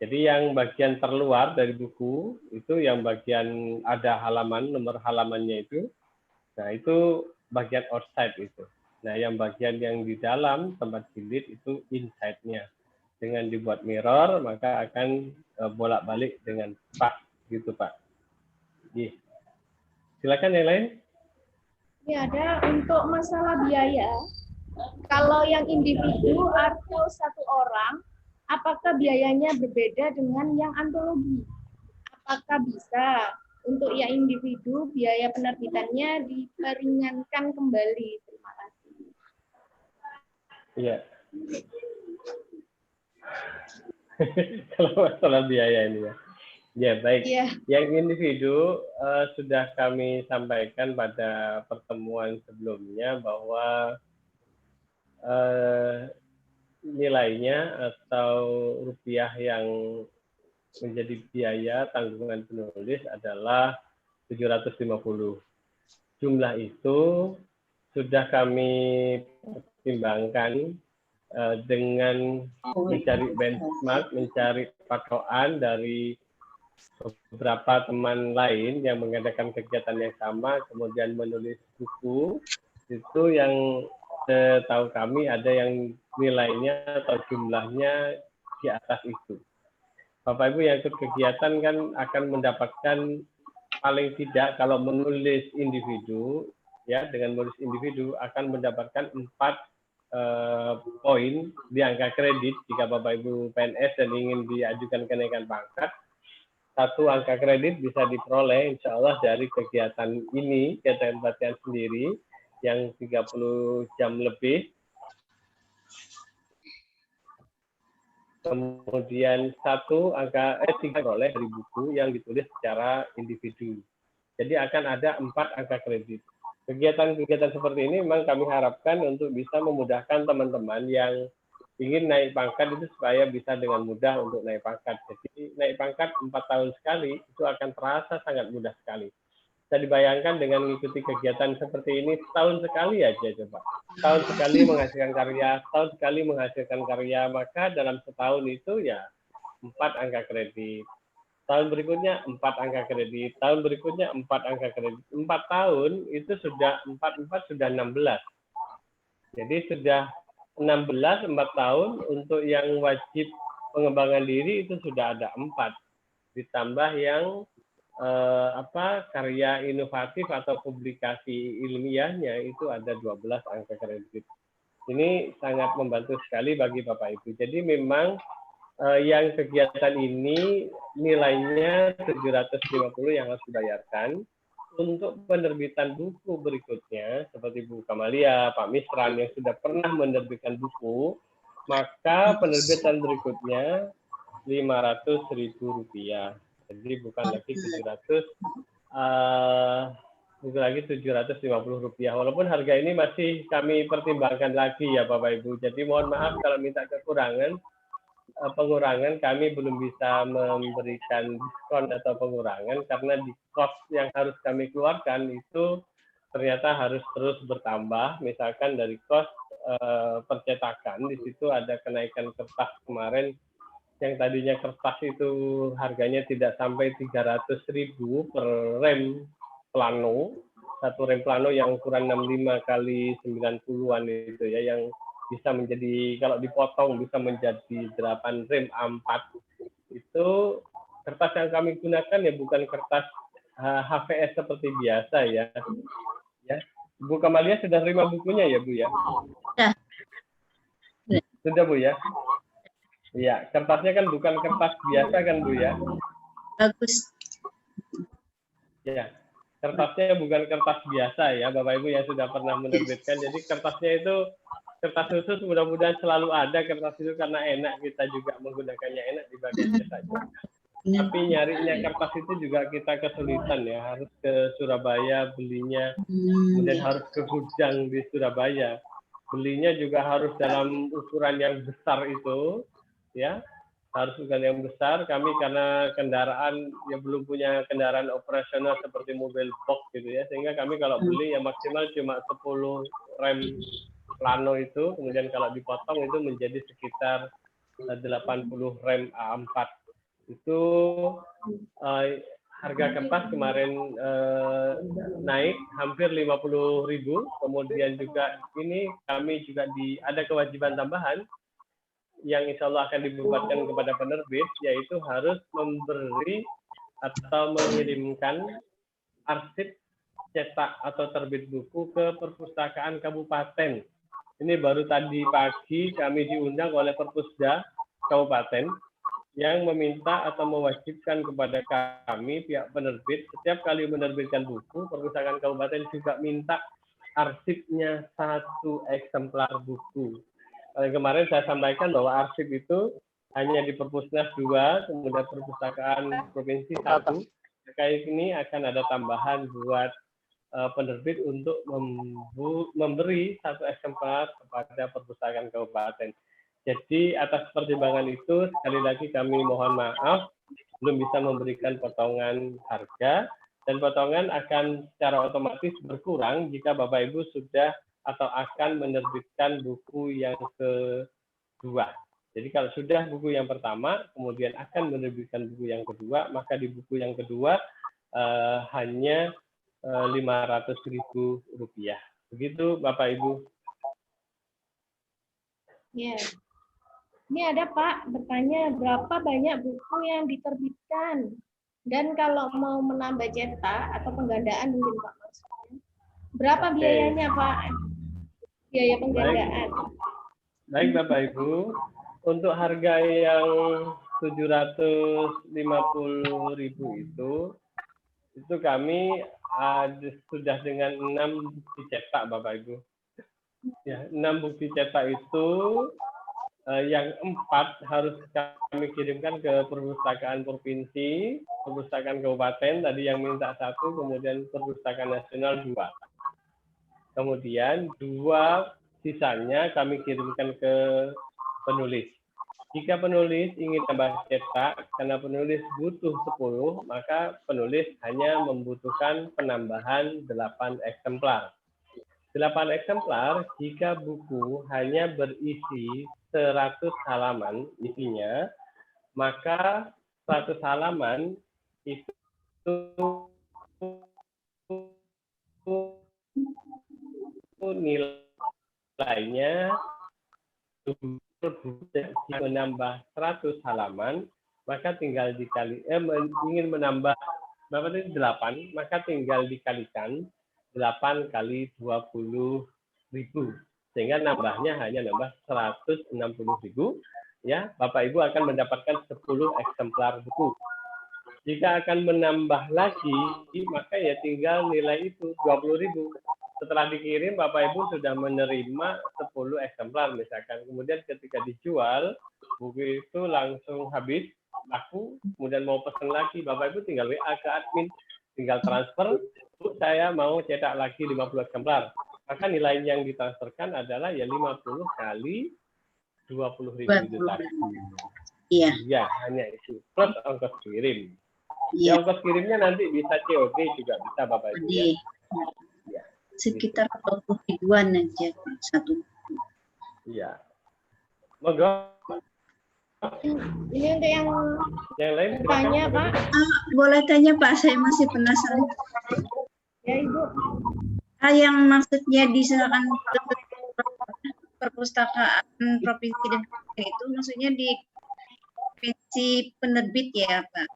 Speaker 2: Jadi yang bagian terluar dari buku itu yang bagian ada halaman, nomor halamannya itu. Nah, itu bagian outside itu. Nah, yang bagian yang di dalam tempat jilid itu inside-nya. Dengan dibuat mirror, maka akan bolak-balik dengan pas gitu, Pak. Silakan yang lain.
Speaker 3: Ya, ada untuk masalah biaya. Kalau yang individu atau satu orang, apakah biayanya berbeda dengan yang antologi? Apakah bisa untuk yang individu biaya penerbitannya diperingankan kembali? Terima kasih.
Speaker 2: Iya. Kalau masalah biaya ini ya. Ya, baik.
Speaker 3: Yeah.
Speaker 2: Yang individu sudah kami sampaikan pada pertemuan sebelumnya bahwa nilainya atau rupiah yang menjadi biaya tanggungan penulis adalah 750. Jumlah itu sudah kami pertimbangkan dengan mencari benchmark, mencari patokan dari beberapa teman lain yang mengadakan kegiatan yang sama, kemudian menulis buku, itu yang setahu kami ada yang nilainya atau jumlahnya di atas itu. Bapak Ibu yang ikut kegiatan kan akan mendapatkan paling tidak kalau menulis individu, ya dengan menulis individu akan mendapatkan 4 poin di angka kredit jika Bapak Ibu PNS dan ingin diajukan kenaikan pangkat. 1 angka kredit bisa diperoleh insya Allah dari kegiatan ini, kegiatan pelatihan sendiri yang 30 jam lebih. Kemudian 3 angka diperoleh dari buku yang ditulis secara individu. Jadi akan ada 4 angka kredit. Kegiatan-kegiatan seperti ini memang kami harapkan untuk bisa memudahkan teman-teman yang ingin naik pangkat itu supaya bisa dengan mudah untuk naik pangkat. Jadi naik pangkat 4 tahun sekali itu akan terasa sangat mudah sekali. Bisa dibayangkan dengan mengikuti kegiatan seperti ini setahun sekali aja coba. Setahun sekali menghasilkan karya, setahun sekali menghasilkan karya, maka dalam setahun itu ya 4 angka kredit. Tahun berikutnya 4 angka kredit, tahun berikutnya 4 angka kredit. 4 tahun itu sudah 4 sudah 16. Jadi sudah 16 4 tahun untuk yang wajib pengembangan diri itu sudah ada 4. Ditambah yang karya inovatif atau publikasi ilmiahnya itu ada 12 angka kredit. Ini sangat membantu sekali bagi Bapak Ibu. Jadi memang yang kegiatan ini nilainya 750 yang harus dibayarkan. Untuk penerbitan buku berikutnya, seperti Bu Kamalia, Pak Misran yang sudah pernah menerbitkan buku, maka penerbitan berikutnya Rp500.000. Jadi bukan lagi 750 rupiah. Walaupun harga ini masih kami pertimbangkan lagi ya Bapak Ibu. Jadi mohon maaf kalau minta pengurangan kami belum bisa memberikan diskon atau pengurangan karena di cost yang harus kami keluarkan itu ternyata harus terus bertambah. Misalkan dari cost percetakan di situ ada kenaikan kertas kemarin yang tadinya kertas itu harganya tidak sampai 300.000 per rem plano, 1 rem plano yang ukuran 65 kali 90-an itu ya, yang bisa menjadi, kalau dipotong bisa menjadi 8 rem A4. Itu kertas yang kami gunakan ya bukan kertas HVS seperti biasa ya. Bu Kamalia sudah terima bukunya ya Bu ya? Sudah Bu ya? Iya, kertasnya kan bukan kertas biasa kan Bu ya?
Speaker 9: Bagus.
Speaker 2: Ya, kertasnya bukan kertas biasa ya Bapak Ibu yang sudah pernah menerbitkan. Jadi kertasnya itu kertas khusus, mudah-mudahan selalu ada kertas itu karena enak, kita juga menggunakannya enak di bagian cetak. Tapi nyarinya kertas itu juga kita kesulitan ya, harus ke Surabaya belinya, kemudian harus ke gudang di Surabaya. Belinya juga harus dalam ukuran yang besar itu, ya. bukan yang besar. Kami karena kendaraan yang belum punya kendaraan operasional seperti mobil box gitu ya, sehingga kami kalau beli yang maksimal cuma 10 rem plano itu, kemudian kalau dipotong itu menjadi sekitar 80 rem A4. Itu harga kertas kemarin naik hampir 50.000. Kemudian juga ini kami juga ada kewajiban tambahan yang insya Allah akan dibebankan kepada penerbit, yaitu harus memberi atau mengirimkan arsip cetak atau terbit buku ke perpustakaan kabupaten. Ini baru tadi pagi kami diundang oleh Perpusda Kabupaten yang meminta atau mewajibkan kepada kami pihak penerbit setiap kali menerbitkan buku, perpustakaan kabupaten juga minta arsipnya 1 eksemplar buku. Kemarin saya sampaikan bahwa arsip itu hanya di Perpusnas 2, kemudian perpustakaan provinsi 1. Kali ini akan ada tambahan buat penerbit untuk memberi 1 eksemplar kepada perpustakaan kabupaten. Jadi atas pertimbangan itu sekali lagi kami mohon maaf belum bisa memberikan potongan harga, dan potongan akan secara otomatis berkurang jika Bapak Ibu sudah atau akan menerbitkan buku yang kedua. Jadi kalau sudah buku yang pertama, kemudian akan menerbitkan buku yang kedua, maka di buku yang kedua hanya Rp500.000. Begitu Bapak Ibu.
Speaker 3: Ya. Ini ada Pak bertanya berapa banyak buku yang diterbitkan, dan kalau mau menambah cetak atau penggandaan mungkin Pak maksudnya. Berapa biayanya Pak? Biaya penggandaan.
Speaker 2: Baik Bapak Ibu, untuk harga yang 750.000 itu kami sudah dengan 6 bukti cetak Bapak Ibu. Ya, 6 bukti cetak itu yang 4 harus kami kirimkan ke perpustakaan provinsi, perpustakaan kabupaten tadi yang minta 1, kemudian perpustakaan nasional 2. Kemudian 2 sisanya kami kirimkan ke penulis. Jika penulis ingin tambah cetak, karena penulis butuh 10, maka penulis hanya membutuhkan penambahan 8 eksemplar. 8 eksemplar jika buku hanya berisi 100 halaman isinya, maka 100 halaman itu nilainya menambah 100 halaman, maka tinggal dikali ingin menambah berapa tadi 8, maka tinggal dikalikan 8 kali 20.000, sehingga nambahnya hanya nambah 160.000. Ya, Bapak Ibu akan mendapatkan 10 eksemplar buku. Jika akan menambah lagi, maka ya tinggal nilai itu 20.000. Setelah dikirim, Bapak Ibu sudah menerima 10 eksemplar misalkan. Kemudian ketika dijual, buku itu langsung habis, laku, kemudian mau pesan lagi, Bapak Ibu tinggal WA ke admin, tinggal transfer, saya mau cetak lagi 50 eksemplar. Maka nilai yang ditransferkan adalah ya 50 kali 20.000 itu tadi.
Speaker 9: Iya.
Speaker 2: Ya, hanya itu. Plus ongkos kirim.
Speaker 9: Iya.
Speaker 2: Ya, ongkos kirimnya nanti bisa COD juga bisa Bapak Ibu. Ya.
Speaker 9: Ya. Sekitar 20 ribuan aja satu.
Speaker 2: Iya. Monggo.
Speaker 3: Ini untuk
Speaker 2: yang lain
Speaker 3: tanya Pak.
Speaker 9: Boleh tanya Pak, saya masih penasaran.
Speaker 3: Ya Ibu.
Speaker 9: Yang maksudnya diserahkan ke perpustakaan provinsi dan kabupaten itu maksudnya di provinsi penerbit ya Pak?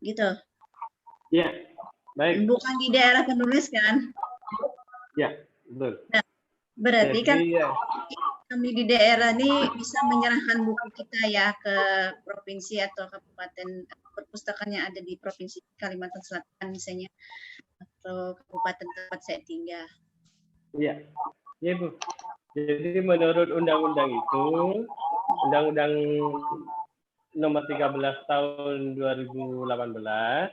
Speaker 9: Gitu.
Speaker 2: Iya. Baik.
Speaker 9: Bukan di daerah penulis kan?
Speaker 2: Ya, betul.
Speaker 9: Nah, berarti
Speaker 2: jadi,
Speaker 9: kan
Speaker 2: ya.
Speaker 9: Kami di daerah ini bisa menyerahkan buku kita ya ke provinsi atau kabupaten, perpustakaan yang ada di provinsi Kalimantan Selatan misalnya, atau kabupaten tempat saya tinggal.
Speaker 2: Iya, ya Bu. Jadi menurut undang-undang itu, Undang-Undang Nomor 13 Tahun 2018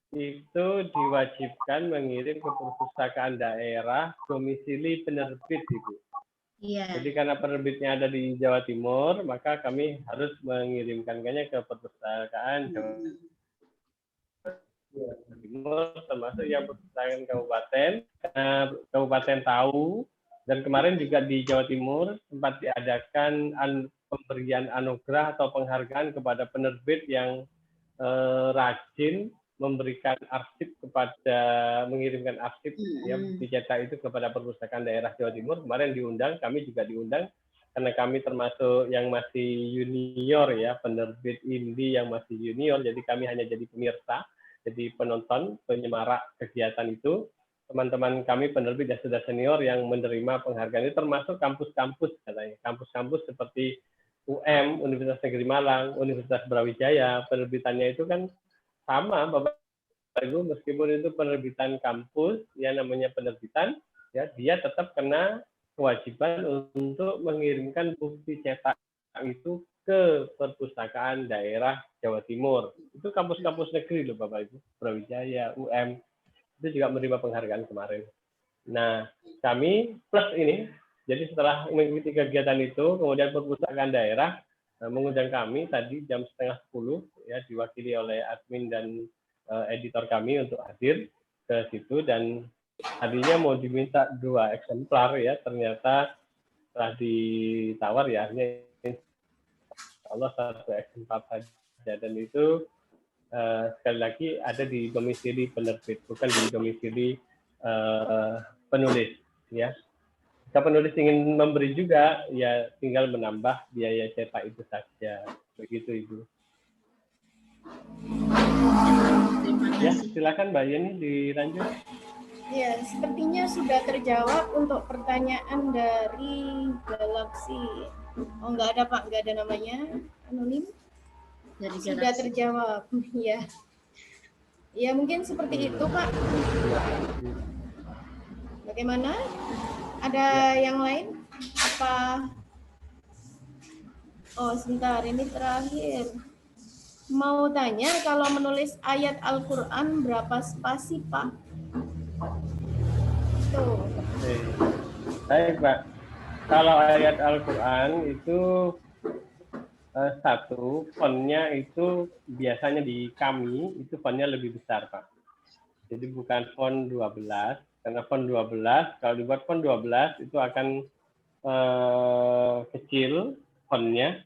Speaker 2: itu diwajibkan mengirim ke perpustakaan daerah domisili penerbit, Ibu.
Speaker 9: Iya.
Speaker 2: Jadi karena penerbitnya ada di Jawa Timur, maka kami harus mengirimkannya ke perpustakaan Jawa Timur, termasuk yang perpustakaan kabupaten. Kabupaten tahu, dan kemarin juga di Jawa Timur sempat diadakan pemberian anugerah atau penghargaan kepada penerbit yang rajin memberikan arsip mengirimkan arsip ya dicetak itu kepada perpustakaan daerah Jawa Timur. Kemarin diundang, kami juga diundang karena kami termasuk yang masih junior ya, penerbit indie yang masih junior, jadi kami hanya jadi pemirsa, jadi penonton, penyemarak kegiatan itu. Teman-teman kami penerbit yang sudah senior yang menerima penghargaan itu termasuk kampus-kampus katanya, kampus-kampus seperti UM, Universitas Negeri Malang, Universitas Brawijaya, penerbitannya itu kan sama Bapak Ibu, meskipun itu penerbitan kampus, ya namanya penerbitan, ya dia tetap kena kewajiban untuk mengirimkan bukti cetak itu ke perpustakaan daerah Jawa Timur. Itu kampus-kampus negeri loh Bapak Ibu, Brawijaya, UM, itu juga menerima penghargaan kemarin. Nah, kami plus ini, jadi setelah mengikuti kegiatan itu, kemudian perpustakaan daerah mengundang kami tadi jam 9:30 ya, diwakili oleh admin dan editor kami untuk hadir ke situ, dan tadinya mau diminta 2 eksemplar ya, ternyata setelah ditawar ya hanya Allah 1 eksemplar saja, dan itu sekali lagi ada di domisili penerbit, bukan di domisili penulis ya. Jika penulis ingin memberi juga, ya tinggal menambah biaya cetak itu saja. Begitu, Ibu. Ya, silakan Mbak Yeni dilanjut.
Speaker 3: Ya, sepertinya sudah terjawab untuk pertanyaan dari Galaxy. Oh, enggak ada Pak, enggak ada namanya, anonim.
Speaker 9: Dari
Speaker 3: sudah terjawab, ya. Ya, mungkin seperti itu Pak. Bagaimana? Ada yang lain? Apa? Oh, sebentar, ini terakhir. Mau tanya, kalau menulis ayat Al-Quran berapa spasi, Pak? Tuh.
Speaker 2: Baik, Pak. Kalau ayat Al-Quran itu satu, fontnya itu biasanya di kami, itu fontnya lebih besar, Pak. Jadi bukan font 12, karena font 12, kalau dibuat font 12 itu akan kecil fontnya,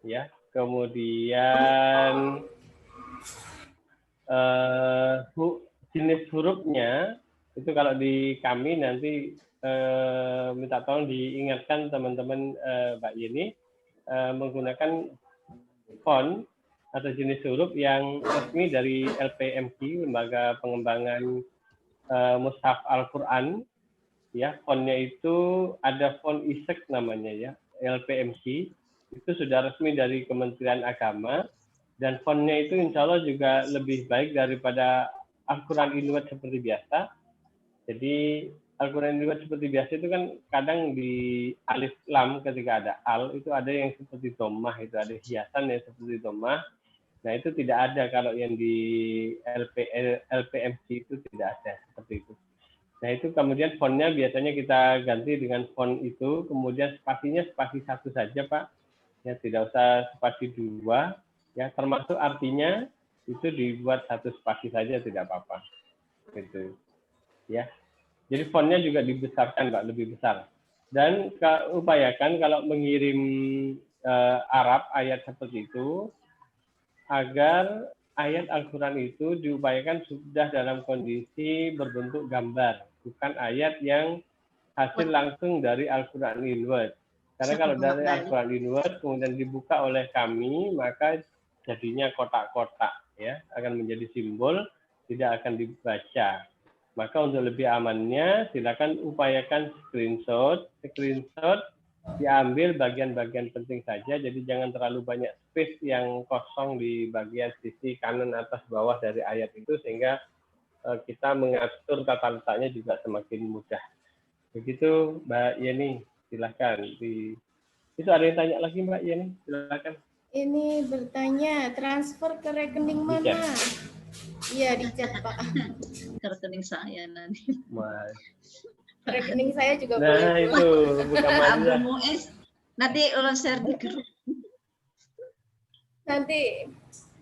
Speaker 2: ya. Kemudian jenis hurufnya itu kalau di kami nanti minta tolong diingatkan teman-teman Mbak Yeni menggunakan font atau jenis huruf yang resmi dari LPMQ, Lembaga Pengembangan Mushaf Al-Quran, ya. Fontnya itu ada font ISEC namanya ya, LPMQ, itu sudah resmi dari Kementerian Agama, dan fontnya itu insya Allah juga lebih baik daripada Al-Quran Inuit seperti biasa. Jadi Al-Quran Inuit seperti biasa itu kan kadang di alif lam ketika ada al, itu ada yang seperti dhammah, itu ada hiasan yang seperti dhammah. Nah itu tidak ada kalau yang di LPMC itu tidak ada seperti itu. Nah itu kemudian fontnya biasanya kita ganti dengan font itu, kemudian spasinya spasi 1 saja Pak, ya tidak usah spasi 2, ya termasuk artinya itu dibuat 1 spasi saja tidak apa-apa, gitu, ya. Jadi fontnya juga dibesarkan Pak, lebih besar. Dan upayakan kalau mengirim Arab ayat seperti itu, agar ayat Al-Quran itu diupayakan sudah dalam kondisi berbentuk gambar, bukan ayat yang hasil langsung dari Al-Quran Inuit. Karena kalau dari Al-Quran Inuit kemudian dibuka oleh kami, maka jadinya kotak-kotak, ya, akan menjadi simbol, tidak akan dibaca. Maka untuk lebih amannya, silakan upayakan screenshot diambil bagian-bagian penting saja, jadi jangan terlalu banyak space yang kosong di bagian sisi kanan, atas, bawah dari ayat itu, sehingga kita mengatur tata letaknya juga semakin mudah. Begitu Mbak Yeni, silakan. Itu ada yang tanya lagi Mbak Yeni, silakan.
Speaker 3: Ini bertanya, transfer ke rekening mana? Iya, di chat Pak.
Speaker 9: Ke rekening saya nanti.
Speaker 3: Rekening saya juga
Speaker 2: Nah,
Speaker 3: boleh.
Speaker 2: itu bukan
Speaker 9: Abu
Speaker 2: Malia.
Speaker 9: Muiz. Nanti ulun share di grup.
Speaker 3: Nanti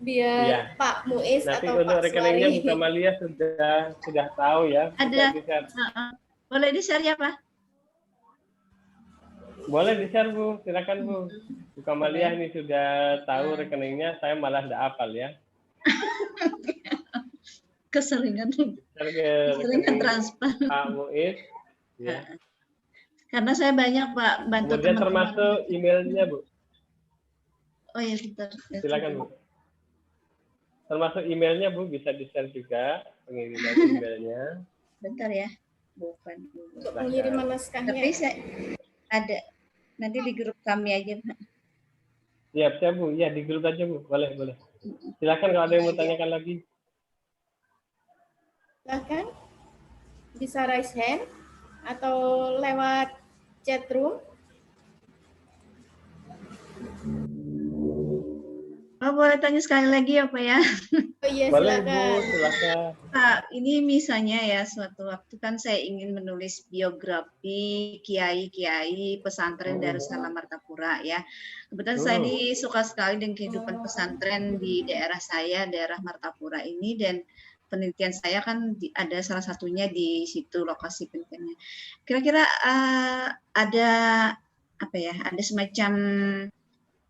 Speaker 3: biar
Speaker 2: Iya.
Speaker 3: Pak Muiz
Speaker 2: Nanti
Speaker 3: atau
Speaker 2: untuk
Speaker 3: Pak
Speaker 2: rekeningnya
Speaker 3: Suwari.
Speaker 2: bukan Malia sudah tahu ya. Bisa
Speaker 9: Ada.
Speaker 2: di-share.
Speaker 9: Boleh di-share ya, Pak?
Speaker 2: Boleh di-share Bu, silakan Bu. Bukan Malia ini sudah tahu rekeningnya, saya malah tidak hafal ya.
Speaker 9: Keseringan
Speaker 2: Share ke rekening
Speaker 9: transfer.
Speaker 2: Pak Muiz. Ya.
Speaker 9: Karena saya banyak Pak bantu
Speaker 2: Kemudian
Speaker 9: teman-teman.
Speaker 2: termasuk emailnya Bu.
Speaker 9: Oh ya, bentar.
Speaker 2: Silakan Bu. Termasuk emailnya Bu, bisa di-share juga pengiriman emailnya.
Speaker 9: Bentar ya. Bukan.
Speaker 3: Untuk pengiriman naskahnya.
Speaker 9: Tapi saya ada. Nanti di grup kami aja, Pak.
Speaker 2: Siap Bu, ya di grup aja Bu, boleh. Silakan kalau ada yang mau tanyakan lagi.
Speaker 3: Silahkan bisa raise hand atau lewat chat room.
Speaker 9: Oh, boleh tanya sekali lagi ya, Pak ya?
Speaker 3: Oh iya,
Speaker 2: Boleh
Speaker 3: silakan.
Speaker 2: Bu, silakan.
Speaker 9: Pak, ini misalnya ya suatu waktu kan saya ingin menulis biografi kiai-kiai pesantren Darussalam Martapura ya. Kebetulan saya ini suka sekali dengan kehidupan pesantren di daerah saya, daerah Martapura ini, dan penelitian saya kan ada salah satunya di situ lokasi penelitiannya. Kira-kira ada apa ya? Ada semacam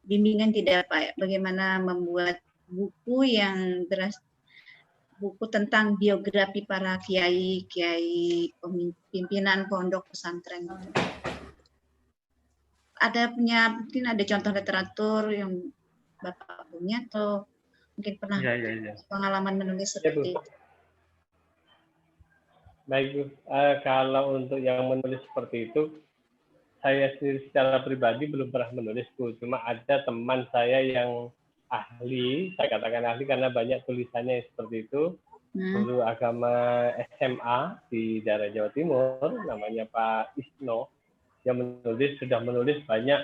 Speaker 9: bimbingan tidak Pak? Bagaimana membuat buku yang buku tentang biografi para kiai pimpinan pondok pesantren. Mungkin ada contoh literatur yang Bapak punya atau mungkin pernah pengalaman menulis seperti itu.
Speaker 2: Baik Bu, kalau untuk yang menulis seperti itu, saya secara pribadi belum pernah menulis Bu. Cuma ada teman saya yang ahli, saya katakan ahli karena banyak tulisannya seperti itu. Guru agama SMA di daerah Jawa Timur, namanya Pak Isno, yang sudah menulis banyak.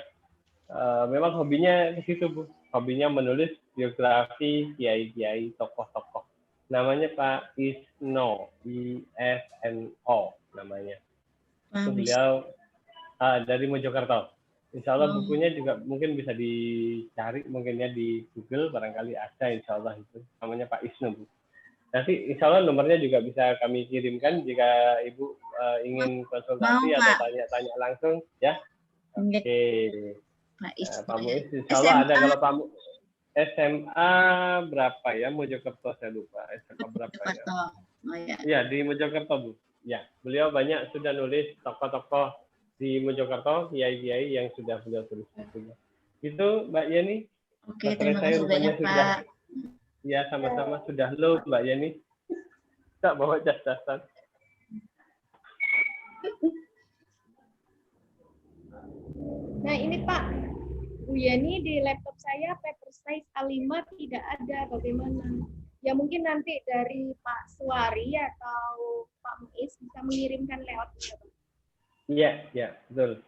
Speaker 2: Memang hobinya ke situ Bu, hobinya menulis biografi kiai-kiai, tokoh-tokoh. Namanya Pak Isno, ISNO namanya. Itu beliau dari Mojokerto. Insya Allah bukunya juga mungkin bisa dicari mungkin ya di Google, barangkali ada insya Allah itu. Namanya Pak Isno Bu. Nanti insya Allah nomornya juga bisa kami kirimkan jika Ibu ingin konsultasi atau tanya-tanya langsung ya. Oke. Pak Muiz insya Allah ada. Kalau Pak SMA berapa ya? Mojokerto saya lupa. SMA berapa ya?
Speaker 9: Oh, ya.
Speaker 2: Ya di Mojokerto Bu. Ya, beliau banyak sudah nulis tokoh-tokoh di Mojokerto, kiai-kiai yang sudah beliau tulis bukunya. Itu Mbak Yeni.
Speaker 9: Oke, terima kasih banyak Pak.
Speaker 2: Ya, sama-sama sudah low Mbak Yeni. Tak bawa jas-jasan.
Speaker 3: Nah ini Pak, Bu Yeni di laptop saya paper size A5 tidak ada, bagaimana? Ya mungkin nanti dari Pak Suwari atau Pak Muiz bisa mengirimkan lewat Pak.
Speaker 2: Iya, betul.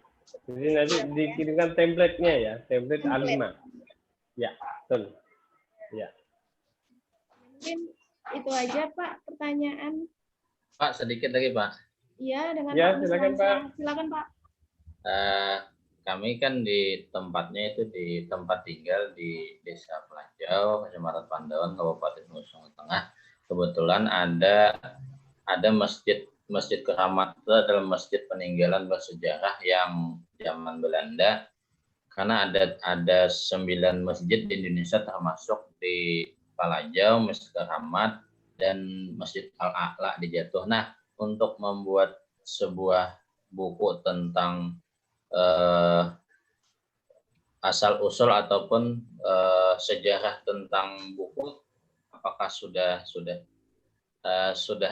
Speaker 2: Jadi nanti dikirimkan template-nya ya, template A5. Ya, betul. Ya.
Speaker 3: Mungkin itu aja Pak pertanyaan.
Speaker 8: Pak, sedikit lagi Pak.
Speaker 3: Iya, dengan
Speaker 2: ya,
Speaker 3: Pak
Speaker 2: silakan Pak.
Speaker 3: Silakan Pak.
Speaker 8: Kami kan di tempatnya itu di tempat tinggal di Desa Pelajau, Kecamatan Pandawan, Kabupaten Nusa Tengah. Kebetulan ada Masjid Keramat, itu adalah masjid peninggalan bersejarah yang zaman Belanda. Karena ada 9 masjid di Indonesia termasuk di Pelajau, Masjid Keramat, dan Masjid Al-A'la di Jatuh. Nah, untuk membuat sebuah buku tentang asal-usul ataupun sejarah tentang buku, apakah sudah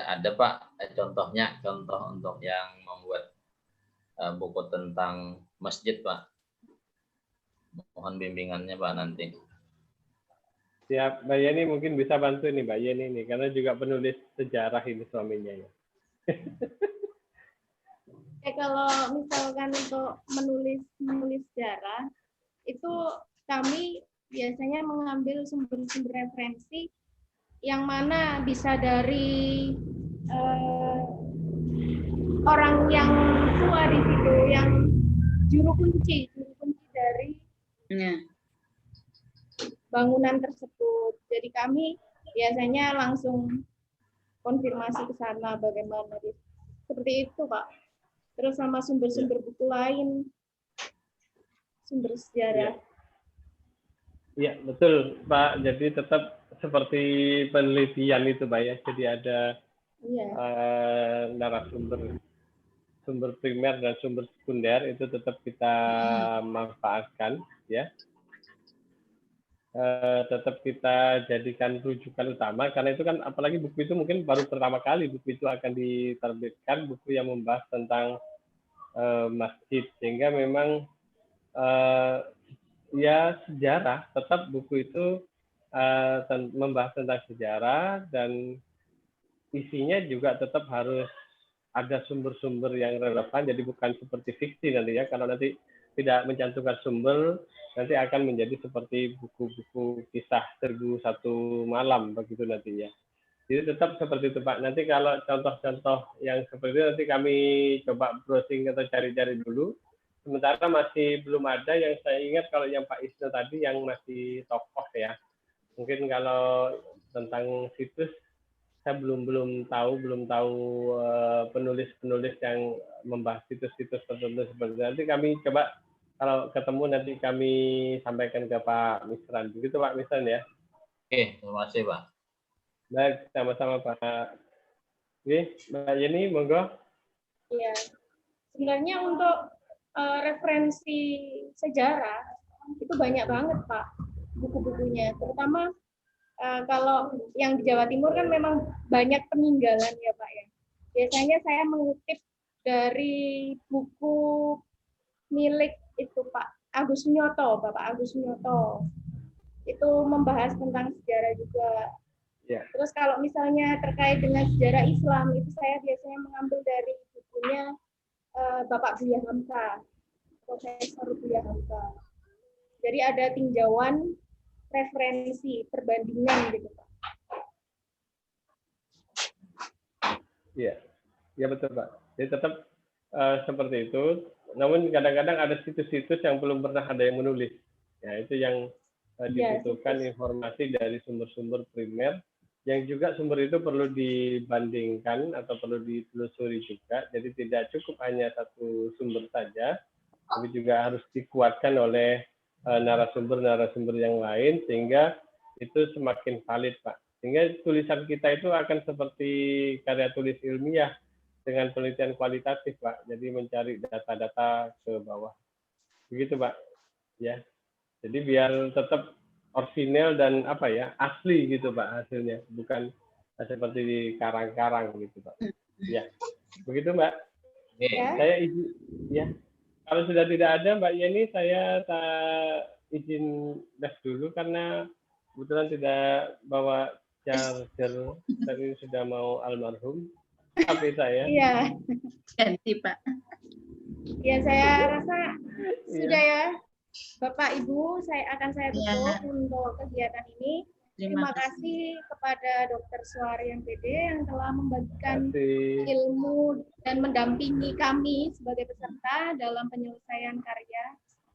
Speaker 8: ada Pak contohnya, contoh untuk yang membuat buku tentang masjid Pak? Mohon bimbingannya Pak nanti.
Speaker 2: Siap, Mbak Yeni mungkin bisa bantu nih Mbak Yeni nih, karena juga penulis sejarah ini suaminya ya.
Speaker 3: Kalau misalkan untuk menulis sejarah, itu kami biasanya mengambil sumber-sumber referensi yang mana bisa dari orang yang semua di situ yang juru kunci dari bangunan tersebut. Jadi kami biasanya langsung konfirmasi ke sana bagaimana. Seperti itu, Pak. Terus sama sumber-sumber buku lain, sumber sejarah.
Speaker 2: Iya, betul, Pak. Jadi tetap seperti penelitian itu, Pak ya. Jadi ada narasumber, sumber primer dan sumber sekunder itu tetap kita manfaatkan, ya. Tetap kita jadikan rujukan utama, karena itu kan apalagi buku itu mungkin baru pertama kali buku itu akan diterbitkan, buku yang membahas tentang masjid, sehingga memang ya sejarah, tetap buku itu membahas tentang sejarah dan isinya juga tetap harus ada sumber-sumber yang relevan, jadi bukan seperti fiksi nanti ya, kalau nanti tidak mencantumkan sumber nanti akan menjadi seperti buku-buku kisah 1001 malam begitu nanti ya. Jadi tetap seperti itu Pak. Nanti kalau contoh-contoh yang seperti itu nanti kami coba browsing atau cari-cari dulu. Sementara masih belum ada yang saya ingat kalau yang Pak Isnu tadi yang masih tokoh ya. Mungkin kalau tentang situs saya belum tahu penulis-penulis yang membahas situs-situs tertentu seperti itu. Nanti kami coba kalau ketemu nanti kami sampaikan ke Pak Misran. Begitu Pak Misran ya.
Speaker 8: Oke, terima kasih Pak.
Speaker 2: Baik, sama-sama Pak. Oke, Mbak Yeni, monggo.
Speaker 3: Iya, sebenarnya untuk referensi sejarah itu banyak banget Pak buku-bukunya, terutama kalau yang di Jawa Timur kan memang banyak peninggalan ya Pak ya. Biasanya saya mengutip dari buku milik itu Pak Agus Nyoto, Bapak Agus Nyoto. Itu membahas tentang sejarah juga.
Speaker 2: Yeah.
Speaker 3: Terus kalau misalnya terkait dengan sejarah Islam, itu saya biasanya mengambil dari bukunya Bapak Buya Hamka, Profesor Buya Hamka. Jadi ada tinjauan referensi perbandingan gitu Pak.
Speaker 2: Iya, ya betul Pak. Jadi tetap seperti itu. Namun kadang-kadang ada situs-situs yang belum pernah ada yang menulis. Ya itu yang dibutuhkan informasi dari sumber-sumber primer, yang juga sumber itu perlu dibandingkan atau perlu ditelusuri juga. Jadi tidak cukup hanya satu sumber saja, tapi juga harus dikuatkan oleh narasumber-narasumber yang lain, sehingga itu semakin valid Pak. Sehingga tulisan kita itu akan seperti karya tulis ilmiah dengan penelitian kualitatif Pak. Jadi mencari data-data ke bawah. Begitu Pak. Ya. Jadi biar tetap orisinal dan apa ya, asli gitu Pak hasilnya, bukan seperti di karang-karang gitu Pak. Ya. Begitu Mbak.
Speaker 3: Ya.
Speaker 2: Saya izin ya. Kalau sudah tidak ada Mbak Yeni, saya izin live dulu karena kebetulan tidak bawa charger, tadi sudah mau almarhum. Tapi saya.
Speaker 3: Iya.
Speaker 9: Ganti Pak.
Speaker 3: Ya saya rasa sudah ya. Bapak Ibu, saya tutup untuk kegiatan ini. Terima kasih kepada Dr. Suharyan PD yang telah membagikan ilmu dan mendampingi kami sebagai peserta dalam penyelesaian karya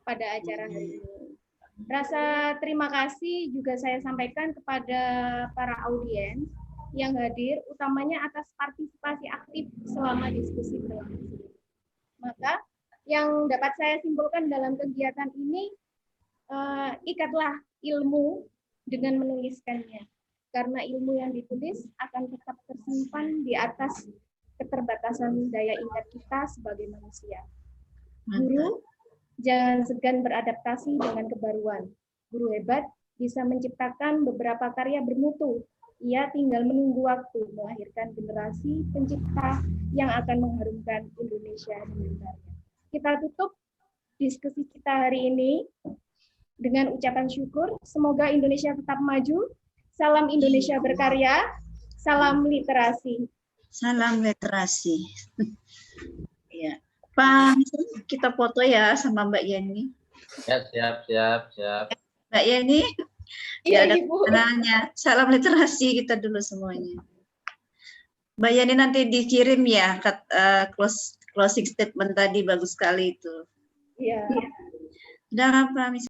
Speaker 3: pada acara hari ini. Rasa terima kasih juga saya sampaikan kepada para audiens yang hadir, utamanya atas partisipasi aktif selama diskusi berlangsung. Maka yang dapat saya simpulkan dalam kegiatan ini, ikatlah ilmu dengan menuliskannya. Karena ilmu yang ditulis akan tetap tersimpan di atas keterbatasan daya ingat kita sebagai manusia. Guru, jangan segan beradaptasi dengan kebaruan. Guru hebat bisa menciptakan beberapa karya bermutu. Ia tinggal menunggu waktu melahirkan generasi pencipta yang akan mengharumkan Indonesia dengan karya. Kita tutup diskusi kita hari ini dengan ucapan syukur. Semoga Indonesia tetap maju. Salam Indonesia berkarya. Salam literasi.
Speaker 9: Salam literasi. Ya, Pak, kita foto ya sama Mbak Yeni.
Speaker 8: Siap.
Speaker 9: Mbak Yeni,
Speaker 3: Iya,
Speaker 9: ada
Speaker 3: Ibu.
Speaker 9: kenalnya. Salam literasi kita dulu semuanya. Mbak Yeni nanti dikirim ya close closing statement tadi bagus sekali itu.
Speaker 3: Iya.
Speaker 9: Sudah apa, Miss?